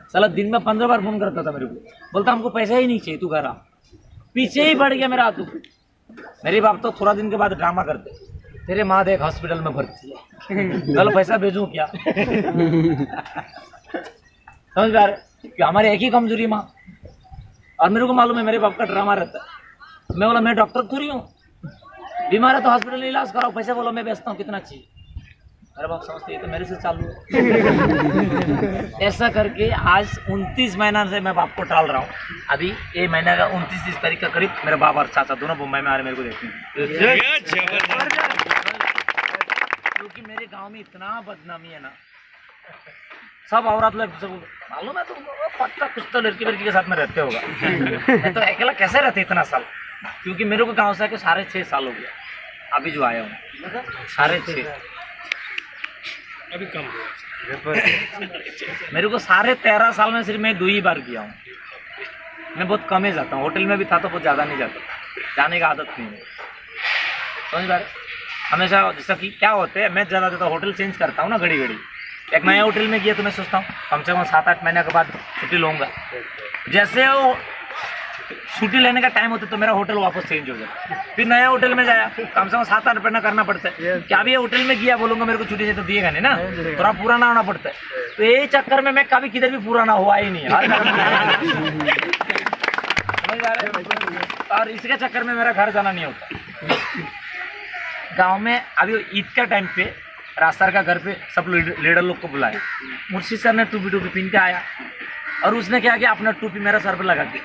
साला दिन में 15 बार फोन करता था मेरे को, बोलता हमको पैसा ही नहीं चाहिए, तू घर आ। पीछे ही बढ़ गया मेरा हाथ। मेरे बाप तो थोड़ा दिन के बाद ड्रामा करते, तेरे माँ देख हॉस्पिटल में भर्ती है, चलो पैसा भेजूं क्या। समझ पा रहे कि हमारे एक ही कमजोरी माँ। और मेरे को मालूम है मेरे बाप का ड्रामा रहता है। मैं बोला मैं डॉक्टर थोड़ी हूँ, बीमार है तो हॉस्पिटल में इलाज कराओ, पैसे बोलो मैं बेचता हूँ, कितना चाहिए। मेरे बाप समझते ये तो मेरे से चालू है। ऐसा करके आज 29 महीना से मैं बाप को टाल रहा हूँ। अभी ये महीने का 29 तारीख का करीब मेरे बाप और चाचा दोनों मुंबई में आ रहे मेरे को देखने। क्योंकि मेरे गांव में इतना बदनामी है ना, सब औरत लोग सब मालूम है तुमको, पक्का कुछ तो लड़की के साथ में रहते होगा। मैं तो अकेला कैसे रहते इतना साल, क्योंकि मेरे को गाँव से आके 6.5 साल हो गया। अभी जो आया हूँ 6.5, अभी कम हुआ। मेरे को 13.5 साल में सिर्फ मैं 2 ही बार किया हूँ। मैं बहुत कम ही जाता हूँ, होटल में भी था तो बहुत ज़्यादा नहीं जाता, जाने का आदत नहीं है। समझ पा रहे, हमेशा जैसा कि क्या होते हैं, मैं ज़्यादा ज़्यादा होटल चेंज करता हूँ ना घड़ी घड़ी। एक नया होटल में गया तो मैं सोचता हूँ कम से कम 7-8 महीने के बाद छुट्टी लूँगा। जैसे वो छुट्टी लेने का टाइम होता तो मेरा होटल वापस चेंज हो जाता, फिर नया होटल में जाया, कम से कम 7-8 महीना करना पड़ता है। क्या भी ये होटल में गया बोलूँगा मेरे को छुट्टी से तो दिएगा नहीं ना, थोड़ा पूरा ना होना पड़ता है। तो यही चक्कर में मैं कभी किधर भी पूरा ना हुआ ही नहीं। और इसके चक्कर में मेरा घर जाना नहीं होता। गांव में अभी ईद का टाइम पे रास्ता का घर पे सब लीडर लोग को बुलाया, मुर्शिद सर ने टूपी पहन के आया और उसने क्या किया, अपना टोपी मेरा सर पे लगा दी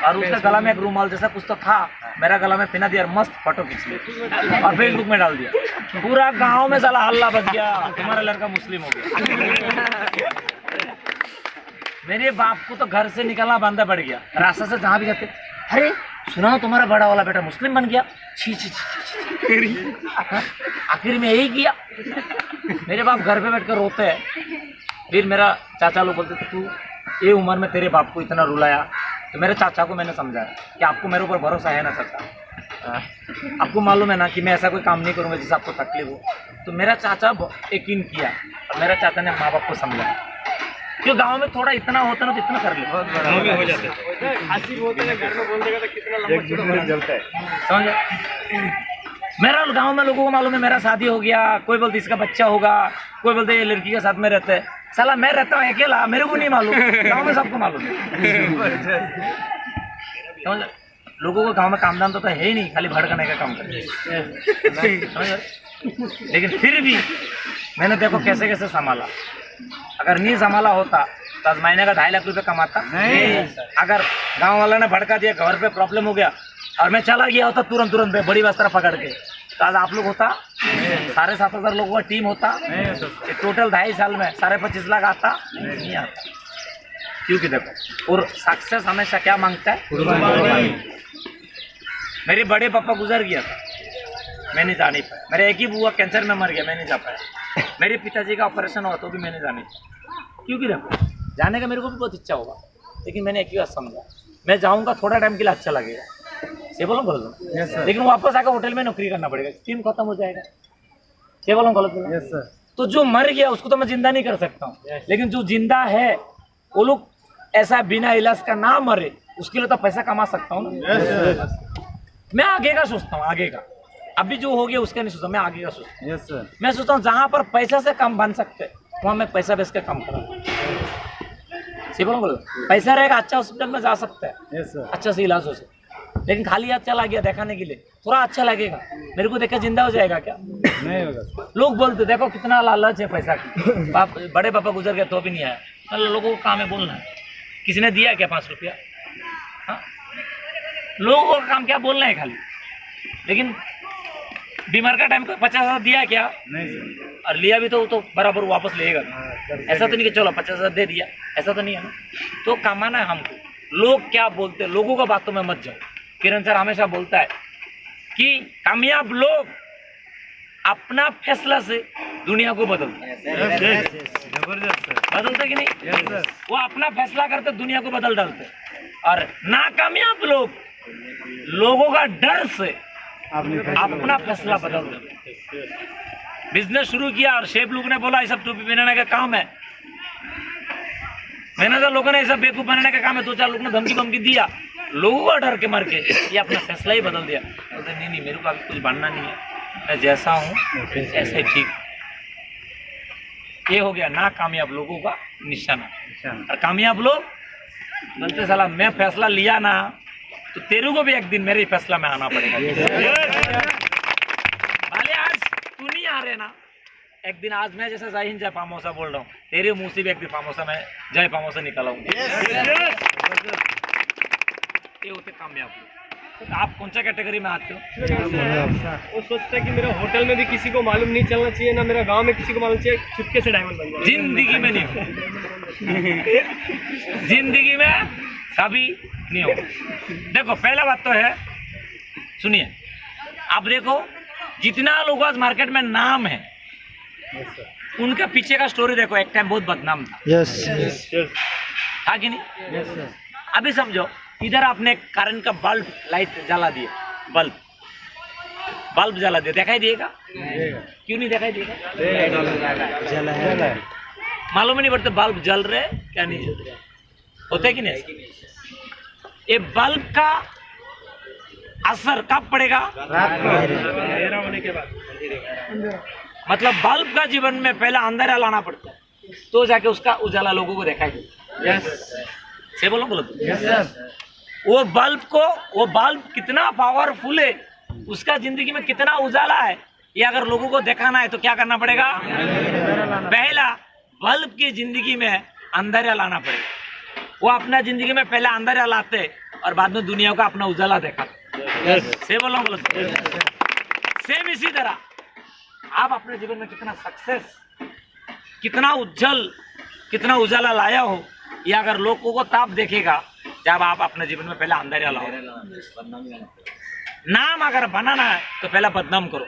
और उसका गला में एक रुमाल जैसा कुछ तो था, मेरा गला में पहना दिया और मस्त फोटो खींच लिया और फेसबुक में डाल दिया। पूरा गांव में साला हल्ला बच गया, तुम्हारा लड़का मुस्लिम हो गया। मेरे बाप को तो घर से निकलना बंदा पड़ गया, रास्ते से जहाँ भी जाते, अरे सुना तुम्हारा बड़ा वाला बेटा मुस्लिम बन गया, छी छी छी। आखिर में यही किया। मेरे बाप घर पे बैठकर रोते हैं। फिर मेरा चाचा लोग बोलते तू ये उम्र में तेरे बाप को इतना रुलाया। तो मेरे चाचा को मैंने समझाया कि आपको मेरे ऊपर भरोसा है ना चाचा, आपको मालूम है ना कि मैं ऐसा कोई काम नहीं करूँगा जिससे आपको तकलीफ हो। तो मेरा चाचा यकीन किया और मेरा चाचा ने माँ बाप को समझाया। क्यों गांव में थोड़ा इतना होता ना तो इतना कर ले, गाँव में हो जाता है। खांसी बोलते हैं, घर में बोल देगा तो कितना लंबा जलता है। समझ। मेरा गांव में लोगों को मालूम है मेरा शादी हो गया, कोई बोलते इसका बच्चा होगा, कोई बोलते ये लड़की के साथ में रहते हैं। साला मैं रहता हूँ अकेला, मेरे को नहीं मालूम, गांव में सबको मालूम है। समझ। लोगों को गांव में काम धाम तो है ही नहीं, खाली भड़कने का काम करते हैं। लेकिन फिर भी मैंने देखो कैसे कैसे संभाला। अगर नहीं संभाला होता तो आज महीने का 2.5 लाख रुपए कमाता नहीं। अगर गांव वाला ने भड़का दिया, घर पे प्रॉब्लम हो गया और मैं चला गया होता तुरंत बड़ी वस्त्र पकड़ के, तो आज आप लोग होता 7,500 लोगों का टीम होता, टोटल 2.5 साल में 25.5 लाख आता नहीं आता। क्योंकि देखो और सक्सेस हमेशा क्या मांगता है, मेरे बड़े पापा गुजर गया था, मैं नहीं जा नहीं पाया। मेरे एक ही बुआ कैंसर में मर गया, मैं नहीं जा पाया। मेरे पिताजी का ऑपरेशन हुआ तो भी मैंने जाने पाया। क्योंकि देखो जाने का मेरे को भी बहुत इच्छा होगा, लेकिन मैंने एक ही बात समझा, मैं जाऊंगा थोड़ा टाइम के लिए अच्छा लगेगा, से बोलो गलत, लेकिन वापस आकर होटल में नौकरी करना पड़ेगा, टीम खत्म हो जाएगा। से बोलो गलत। तो जो मर गया उसको तो मैं जिंदा नहीं कर सकता हूँ, लेकिन जो जिंदा है वो लोग ऐसा बिना इलाज का ना मरे, उसके लिए तो पैसा कमा सकता हूँ ना। मैं आगे का सोचता हूँ, आगे का। अभी जो हो गया उसका नहीं सोचता, मैं आगे का सोचता हूँ। मैं सोचता हूँ जहाँ पर पैसा से कम बन सकते वहाँ मैं पैसा बेच के कम करूँ। बोलो पैसा रहेगा, अच्छा हॉस्पिटल में जा सकता है, अच्छा से इलाज हो सकता, लेकिन खाली हाथ चला गया दिखाने के लिए, थोड़ा अच्छा लगेगा, मेरे को देखकर जिंदा हो जाएगा क्या? नहीं होगा। लोग बोलते देखो कितना लालच है पैसा की, बड़े पापा गुजर गए तो भी नहीं आया। मतलब लोगों को काम है बोलना है, किसी ने दिया क्या 5 रुपया? हाँ, लोगों का काम क्या बोलना है खाली। लेकिन बीमार का टाइम 50,000 दिया क्या? नहीं। और लिया भी तो बराबर वापस लेगा। ऐसा तो नहीं कि चलो 50,000 दे दिया, ऐसा तो नहीं है ना। तो कमाना है हमको। लोग क्या बोलते हैं, लोगों का बातों में मत जाओ। किरण सर हमेशा बोलता है कि कामयाब लोग अपना फैसला से दुनिया को बदलते हैं। बदलते कि नहीं? वो अपना फैसला करते दुनिया को बदल डालते। और नाकामयाब लोग लोगों का डर से अपना फैसला बदल देते। बिजनेस शुरू किया और शेफ लोग ने बोला ये सब टोपी पहनाने का काम है, मैनेजर लोगों ने ये सब बेवकूफ बनाने का काम है, 2-4 लोगों ने धमकी बमकी दिया, लोगों को डर के मार के ये अपना फैसला ही बदल दिया। बोलते नहीं मेरे को अभी कुछ बनना नहीं है, मैं जैसा हूँ ऐसे ही ठीक। ये हो गया ना कामयाब लोगों का निशाना। और कामयाब लोग बोलते साला मैं फैसला लिया ना तो तेरे को भी एक दिन मेरे फैसला में आना पड़ेगा। भले आज तू नहीं आ रहे ना, एक दिन आज मैं जैसे जय हिंद जय पामोसा बोल रहा हूँ, तेरे मुंह से भी एक दिन पामोसा मैं जय पामोसा निकालाऊंगा। ये होते कामयाब। तो आप कौन सा कैटेगरी में आते हो? वो सोचता है कि मेरा होटल में भी किसी को मालूम नहीं चलना चाहिए, ना मेरा गांव में किसी को मालूम चाहिए, चुपके से डायमंड बन जाए। जिंदगी में नहीं, जिंदगी में कभी नहीं होगा। देखो पहला बात तो है, सुनिए, आप देखो जितना लोग आज मार्केट में नाम है उनका पीछे का स्टोरी देखो, एक टाइम बहुत बदनाम था। था कि नहीं? अभी समझो इधर आपने करंट का बल्ब लाइट जला दिया, बल्ब जला दिया, दिखाई देगा? क्यों नहीं दिखाई देगा? जला है, मालूम ही नहीं पड़ता बल्ब जल रहे क्या नहीं जल रहे, होता है कि नहीं? ये बल्ब का असर कब पड़ेगा? अंधेरा होने के बाद। मतलब बल्ब का जीवन में पहला अंधेरा लाना पड़ता है तो जाके उसका उजाला लोगों को दिखाई देता। से बोलो वो बल्ब कितना पावरफुल है, उसका जिंदगी में कितना उजाला है, ये अगर लोगों को दिखाना है तो क्या करना पड़ेगा? पहला बल्ब की जिंदगी में अंधेरा लाना पड़ेगा। वो अपना जिंदगी में पहले अंधेरा लाते और बाद में दुनिया का अपना उजाला दिखाते। से बोलो सेम इसी तरह आप अपने जीवन में कितना सक्सेस, कितना उज्जवल, कितना उजाला लाया हो, या अगर लोगों को ताप देखेगा जब आप अपने जीवन में पहले अंधेरा लाओ। नाम अगर बनाना है तो पहला बदनाम करो।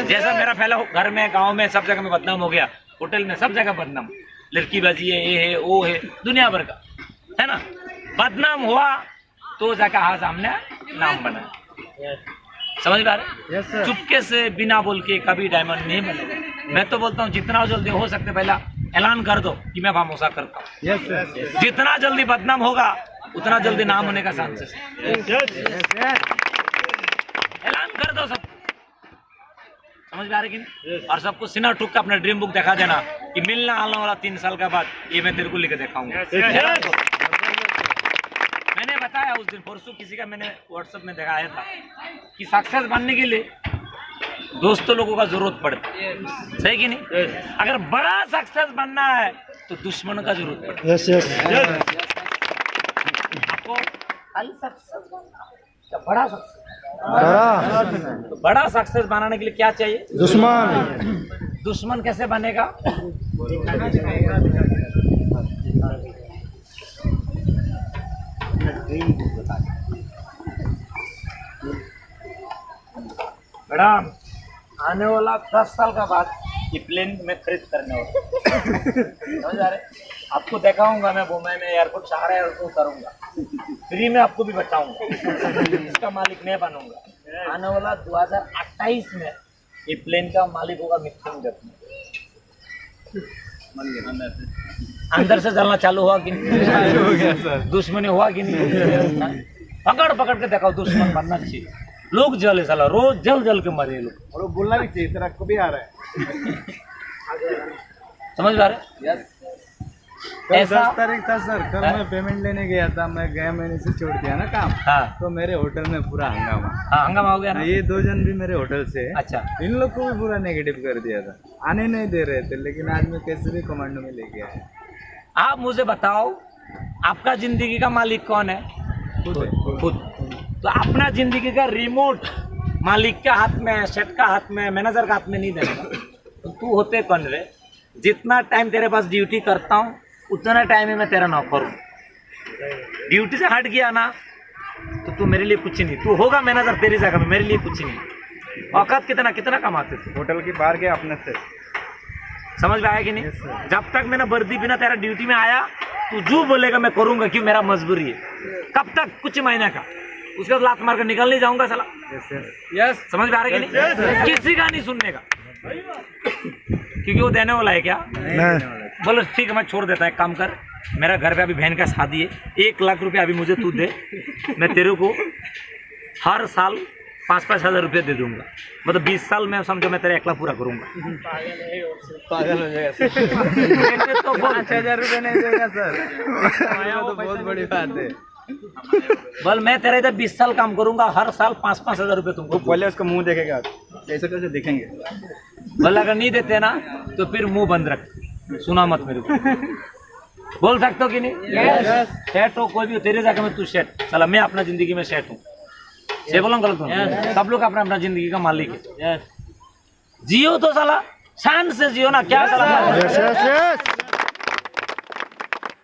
जैसा मेरा पहला घर में, गांव में, सब जगह में बदनाम हो गया, होटल में सब जगह बदनाम, लड़की बाजी है, ये है, वो है, दुनिया भर का है ना। बदनाम हुआ तो जाकर हाँ सामने नाम बना। समझ पा रहे? चुपके से बिना बोल के कभी डायमंड नहीं बनेगा। मैं तो बोलता हूँ जितना जल्दी हो सकते पहला ऐलान कर दो कि मैं फामोसा करता हूँ। जितना जल्दी बदनाम होगा उतना जल्दी नाम होने का चांसेस है। ऐलान कर दो सब। समझ में आ रही कि नहीं? और सबको सीना ठुक के अपना ड्रीम बुक दिखा देना कि मिलना आने वाला 3 साल के बाद ये मैं तेरे को लेकर दिखाऊंगा। मैंने बताया उस दिन, परसों किसी का मैंने व्हाट्सएप में दिखाया था कि सक्सेस बनने के लिए दोस्तों लोगों का जरूरत पड़ता है। सही कि नहीं? अगर बड़ा सक्सेस बनना है तो दुश्मन का जरूरत पड़ता है। आपको खाली सक्सेस बनना है, बड़ा सक्सेस, तो बड़ा सक्सेस बनाने के लिए क्या चाहिए? दुश्मन कैसे बनेगा? मैडम आने वाला 10 साल का बाद ये प्लेन में खरीद करने वाला। समझ आ रहे? आपको दिखाऊंगा मैं मुंबई में एयरपोर्ट, सारा एयरपोर्ट करूंगा, फ्री में आपको भी बताऊंगा। इसका मालिक मैं बनूंगा। आने वाला 2028 में ये प्लेन का मालिक होगा मिथुन गगन। अंदर से जलना चालू हुआ कि नहीं? दुश्मनी हुआ कि नहीं? पकड़ पकड़ के दिखाओ, दुश्मन बनना चाहिए। लोग जले साला, रोज जल जल के मरे लोग, और वो बोलना भी चाहिए, तेरा को भी आ रहा है। समझ पा रहे? कल ऐसा 10 तारीख था सर, कल मैं पेमेंट लेने गया था, मैं गया महीने से छोड़ दिया ना काम। हाँ तो मेरे होटल में पूरा हंगामा। हाँ हंगामा हो गया ना। ये 2 जन भी मेरे होटल से हैं। अच्छा, इन लोग को भी पूरा नेगेटिव कर दिया था, आने नहीं दे रहे थे, लेकिन आज मैं कैसे भी कमांडो में लेके आया। आप मुझे बताओ आपका जिंदगी का मालिक कौन है? खुद। तो अपना जिंदगी का रिमोट मालिक के हाथ में, शेफ का हाथ में, मैनेजर का हाथ में नहीं देगा तो तू होते कौन रे? जितना टाइम तेरे पास ड्यूटी करता हूँ उतना टाइम ही मैं तेरा नौकर हूँ। ड्यूटी से हट गया ना तो तू मेरे लिए कुछ नहीं, तू होगा मैनेजर तेरी जगह में, मेरे लिए कुछ नहीं। औकात कितना कितना कमाते थे? होटल की बाहर गया अपने से। समझ में आया कि नहीं? जब तक मैंने वर्दी बिना तेरा ड्यूटी में आया तू जो बोलेगा मैं करूंगा, क्यों? मेरा मजबूरी है। कब तक? कुछ महीने का, उसके बाद लात मार कर निकल नहीं जाऊंगा साला। यस समझ में आ रहा है कि नहीं? किसी का नहीं सुनने का, क्योंकि वो देने वाला है क्या? बोलो ठीक है मैं छोड़ देता है, काम कर, मेरा घर पे अभी बहन का शादी है, 1 लाख रुपया अभी मुझे तू दे, मैं तेरे को हर साल 5-5 हज़ार रुपये दे दूंगा, मतलब 20 साल में समझो मैं तेरा 1 लाख पूरा करूंगा। पागल हो जाएगा तो 5,000 रुपये नहीं देगा सर, तो बहुत बड़ी बात है। बोल मैं तेरा इधर 20 साल काम करूंगा, हर साल 5-5 हज़ार रुपये तुमको। पहले उसका मुंह देखेगा, कैसे कैसे देखेंगे। बोल अगर नहीं देते ना तो फिर मुंह बंद रख, सुना मत मेरे को। बोल सकते हो कि नहीं? सेट हो कोई भी हो, तेरे जाके मैं तू सेट, चला मैं अपना जिंदगी में सेट हूँ, से बोलो गलत हूँ? सब लोग अपना अपना जिंदगी का मालिक है, जियो तो साला शान से जियो ना, क्या साला।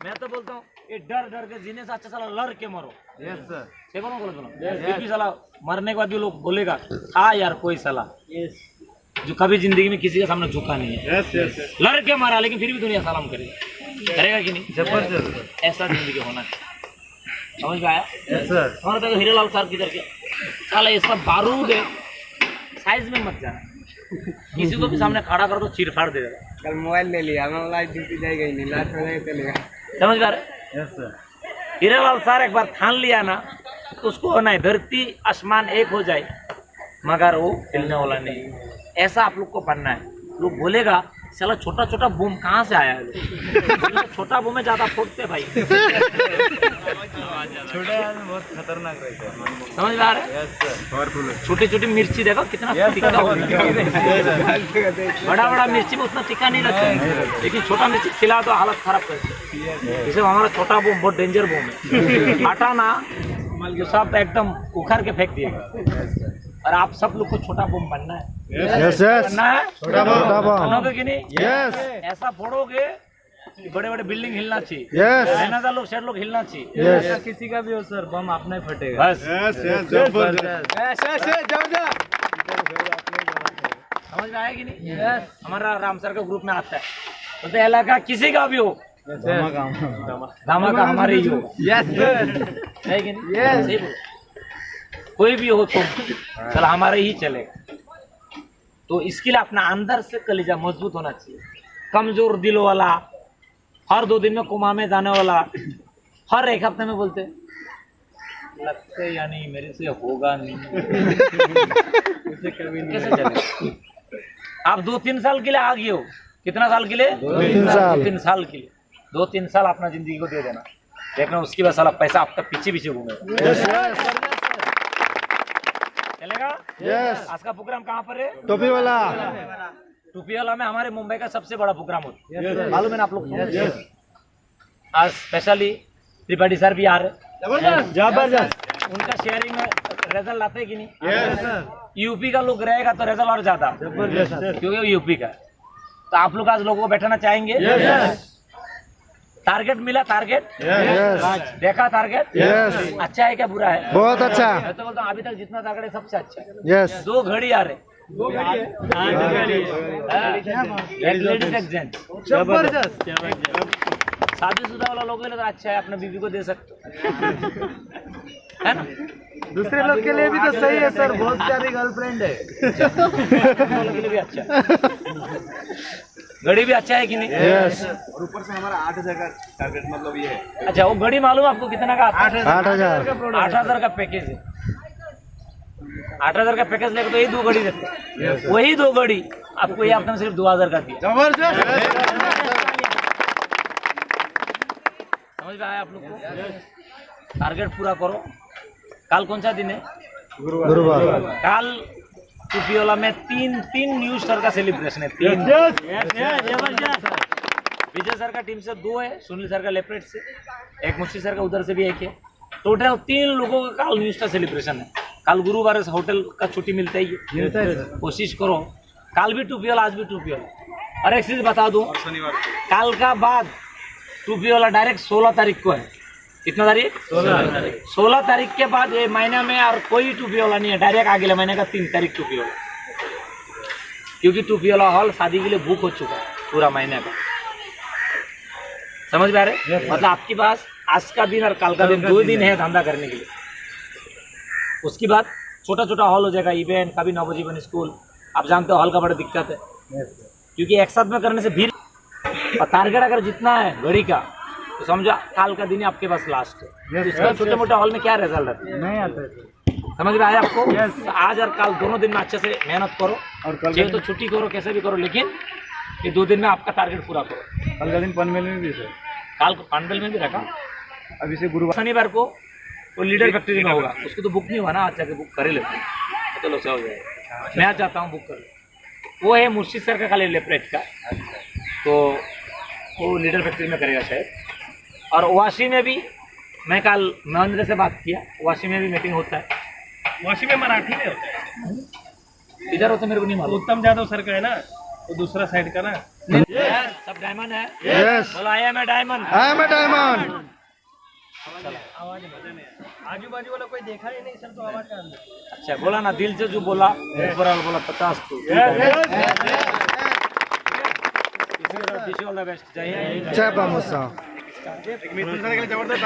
मैं तो बोलता हूँ ये डर डर के जीने से अच्छा साला लड़ के मरो। यस सर, से बोलो गलत बोलो? फिर भी साला मरने के बाद भी लोग बोलेगा हाँ यार कोई साला जो कभी जिंदगी में किसी के सामने झुका नहीं है, लड़ के मारा, लेकिन फिर भी दुनिया सलाम करेगा कि नहीं? जबरदस्त, ऐसा जिंदगी होना चाहिए, समझ में आया? Yes sir. हमारा तो हीरालाल सर किधर के साला ये सब बारूद है, साइज में मत जाना, किसी को भी सामने खड़ा कर दो चीरफाड़ दे देगा। कल मोबाइल ले लिया, मैं लाइट ड्यूटी जाएगा ही नहीं, लाइट हो जाएगा चलेगा। समझ में आ रहा है? Yes sir. हीरालाल सर एक बार ठान लिया ना तो उसको ना धरती आसमान एक हो जाए, मगर वो हिलने वाला नहीं। ऐसा आप लोग को बनना है। लोग बोलेगा साला छोटा छोटा बूम कहाँ से आया है? छोटा बूम में ज्यादा फूटते भाई। छोटे आदमी बहुत खतरनाक रहते हैं। समझ में आ रहा है? यस सर, पावरफुल है। छोटी छोटी मिर्ची देखो कितना तीखा होता है, बड़ा बड़ा मिर्ची में उतना तीखा नहीं लगता है, लेकिन छोटा मिर्ची खिला तो हालत खराब करती है। जैसे हमारा छोटा बूम बहुत डेंजर बूम है, आटा ना जो सब एकदम उखाड़ के फेंक दिएगा। और आप सब लोग को छोटा बम बनना है, यस बनना है, छोटा बम बनोगे कि नहीं? यस ऐसा फोड़ोगे बड़े बड़े बिल्डिंग हिलना चाहिए, यस मेहनत लोग शेर लोग हिलना चाहिए। यस किसी का भी हो सर बम अपना ही फटेगा बस। यस यस जबरदस्त। समझ में आया कि नहीं? हमारा राम सर का ग्रुप में आता है, तो इलाका किसी का भी हो धमाका हमारे ही होगा। यस है कि नहीं? सही बोलो। कोई भी हो तो चल हमारे ही चलेगा। तो इसके लिए अपना अंदर से कलेजा मजबूत होना चाहिए, कमजोर दिल वाला, हर 2 दिन में कुमा में जाने वाला, हर 1 हफ्ते में बोलते लगते यानी मेरे से होगा नहीं, कैसे चलेगा? आप 2-3 साल के लिए आ गए हो, कितना साल के लिए? 2-3 साल के लिए। 2-3 साल अपना जिंदगी को दे देना, देखना उसकी वजह साला पैसा आपका पीछे पीछे घूमेगा। चलेगा? यस। आज का प्रोग्राम कहाँ पर है? टोपी वाला में हमारे मुंबई का सबसे बड़ा प्रोग्राम होता है, मालूम है ना आप लोग को? आज स्पेशली त्रिपाठी सर भी आ रहे, जबरदस्त। उनका शेयरिंग में रिजल्ट लाते हैं कि नहीं? Yes sir. यूपी का लोग रहेगा तो रिजल्ट और ज्यादा, क्योंकि वो यूपी का। तो आप लोग आज लोगों को बैठाना चाहेंगे? यस टारगेट मिला, टारगेट यस देखा, टारगेट यस अच्छा है क्या बुरा है? बहुत अच्छा। मैं तो बोलता हूँ अभी तक जितना टारगेट है सबसे अच्छा है। यस 2 घड़ी आ रहे, एक लेडीज एक जेंट्स, जबरदस्त। शादीशुदा वाला लोग तो अच्छा है, अपने बीवी को दे सकते है ना? दूसरे लोग के लिए भी तो सही है सर, बहुत सारी गर्लफ्रेंड है। वालों के लिए भी अच्छा है, घड़ी भी अच्छा है कि नहीं? यस और ऊपर से हमारा 8,000 का टारगेट, मतलब ये है। अच्छा वो घड़ी मालूम आपको कितना का? 8,000 8,000 का पैकेज है। 8,000 का पैकेज लेकर तो यही 2 घड़ी देते हैं, वही 2 घड़ी आपको ये आपने सिर्फ 2,000 का दिया। जबरदस्त। समझ में आया आप लोग को? टारगेट पूरा करो। कल कौन सा दिन है? गुरुवार। कल टूपीवाला में 3 न्यू स्टार का सेलिब्रेशन है। 3 विजय सर का टीम से 2 है, सुनील सर का लेफ्ट से, एक मुंशी सर का उधर से भी 1 है। टोटल 3 लोगों का कल न्यू स्टार सेलिब्रेशन है। कल गुरुवार से होटल का छुट्टी मिलता ही है, कोशिश करो। कल भी टूपीवाला, आज भी टूपीवाला। और एक चीज बता दूं, कल का बाद टूपीवाला डायरेक्ट 16 तारीख को है। कितना तारीख? 16 तारीख के बाद ये महीने में और कोई टूपी वाला नहीं है, डायरेक्ट अगले महीने का 3 तारीख टूपी वाला, क्योंकि टूपी वाला हॉल शादी के लिए बुक हो चुका है पूरा महीने का। समझ में आ रहे? मतलब आपके पास आज का दिन और कल का दिन 2 दिन है धंधा करने के लिए। उसके बाद छोटा छोटा हॉल हो जाएगा, इवेंट कभी नवजीवन स्कूल, आप जानते हो हॉल का बड़ा दिक्कत है क्योंकि एक साथ में करने से भीड़, और टारगेट अगर जितना है घड़ी का तो समझो काल का दिन ही आपके पास लास्ट है। तो इसका छोटे मोटे हॉल में क्या रिजल्ट आता है, नहीं आता है। समझ में आया आपको? तो आज और कल दोनों दिन में अच्छे से मेहनत करो, और कल तो छुट्टी करो, कैसे भी करो, लेकिन ये 2 दिन में आपका टारगेट पूरा करो। कल का दिन पनमेल में भी सर, कल को पांडल में भी रखा, अभी से गुरुवार शनिवार को वो लीडर फैक्ट्री में होगा, उसको तो बुक नहीं हुआ ना, आज जाके बुक कर ही लेते हैं, चलो से हो जाएगा। मैं आज जाता हूँ बुक कर, वो है मुर्शिद सर का खाली लेफ्ट का, तो वो लीडर फैक्ट्री में करेगा शायद। और वाशी में भी मैं कल महेंद्र से बात किया, वाशी में भी मीटिंग होता है। वाशी में मराठी में होता है, इधर होता मेरे को नहीं मालूम। उत्तम जादव सर का है ना, वो दूसरा साइड का ना। सब डायमंड है। बोला आई एम ए डायमंड। आजू बाजू वाला कोई देखा ही नहीं सर, तो आवाज का अंदर। अच्छा बोला ना, दिल से जो बोला ऊपर वाला बोला 50 तो बेस्ट। जय हिंद। जबरदस्त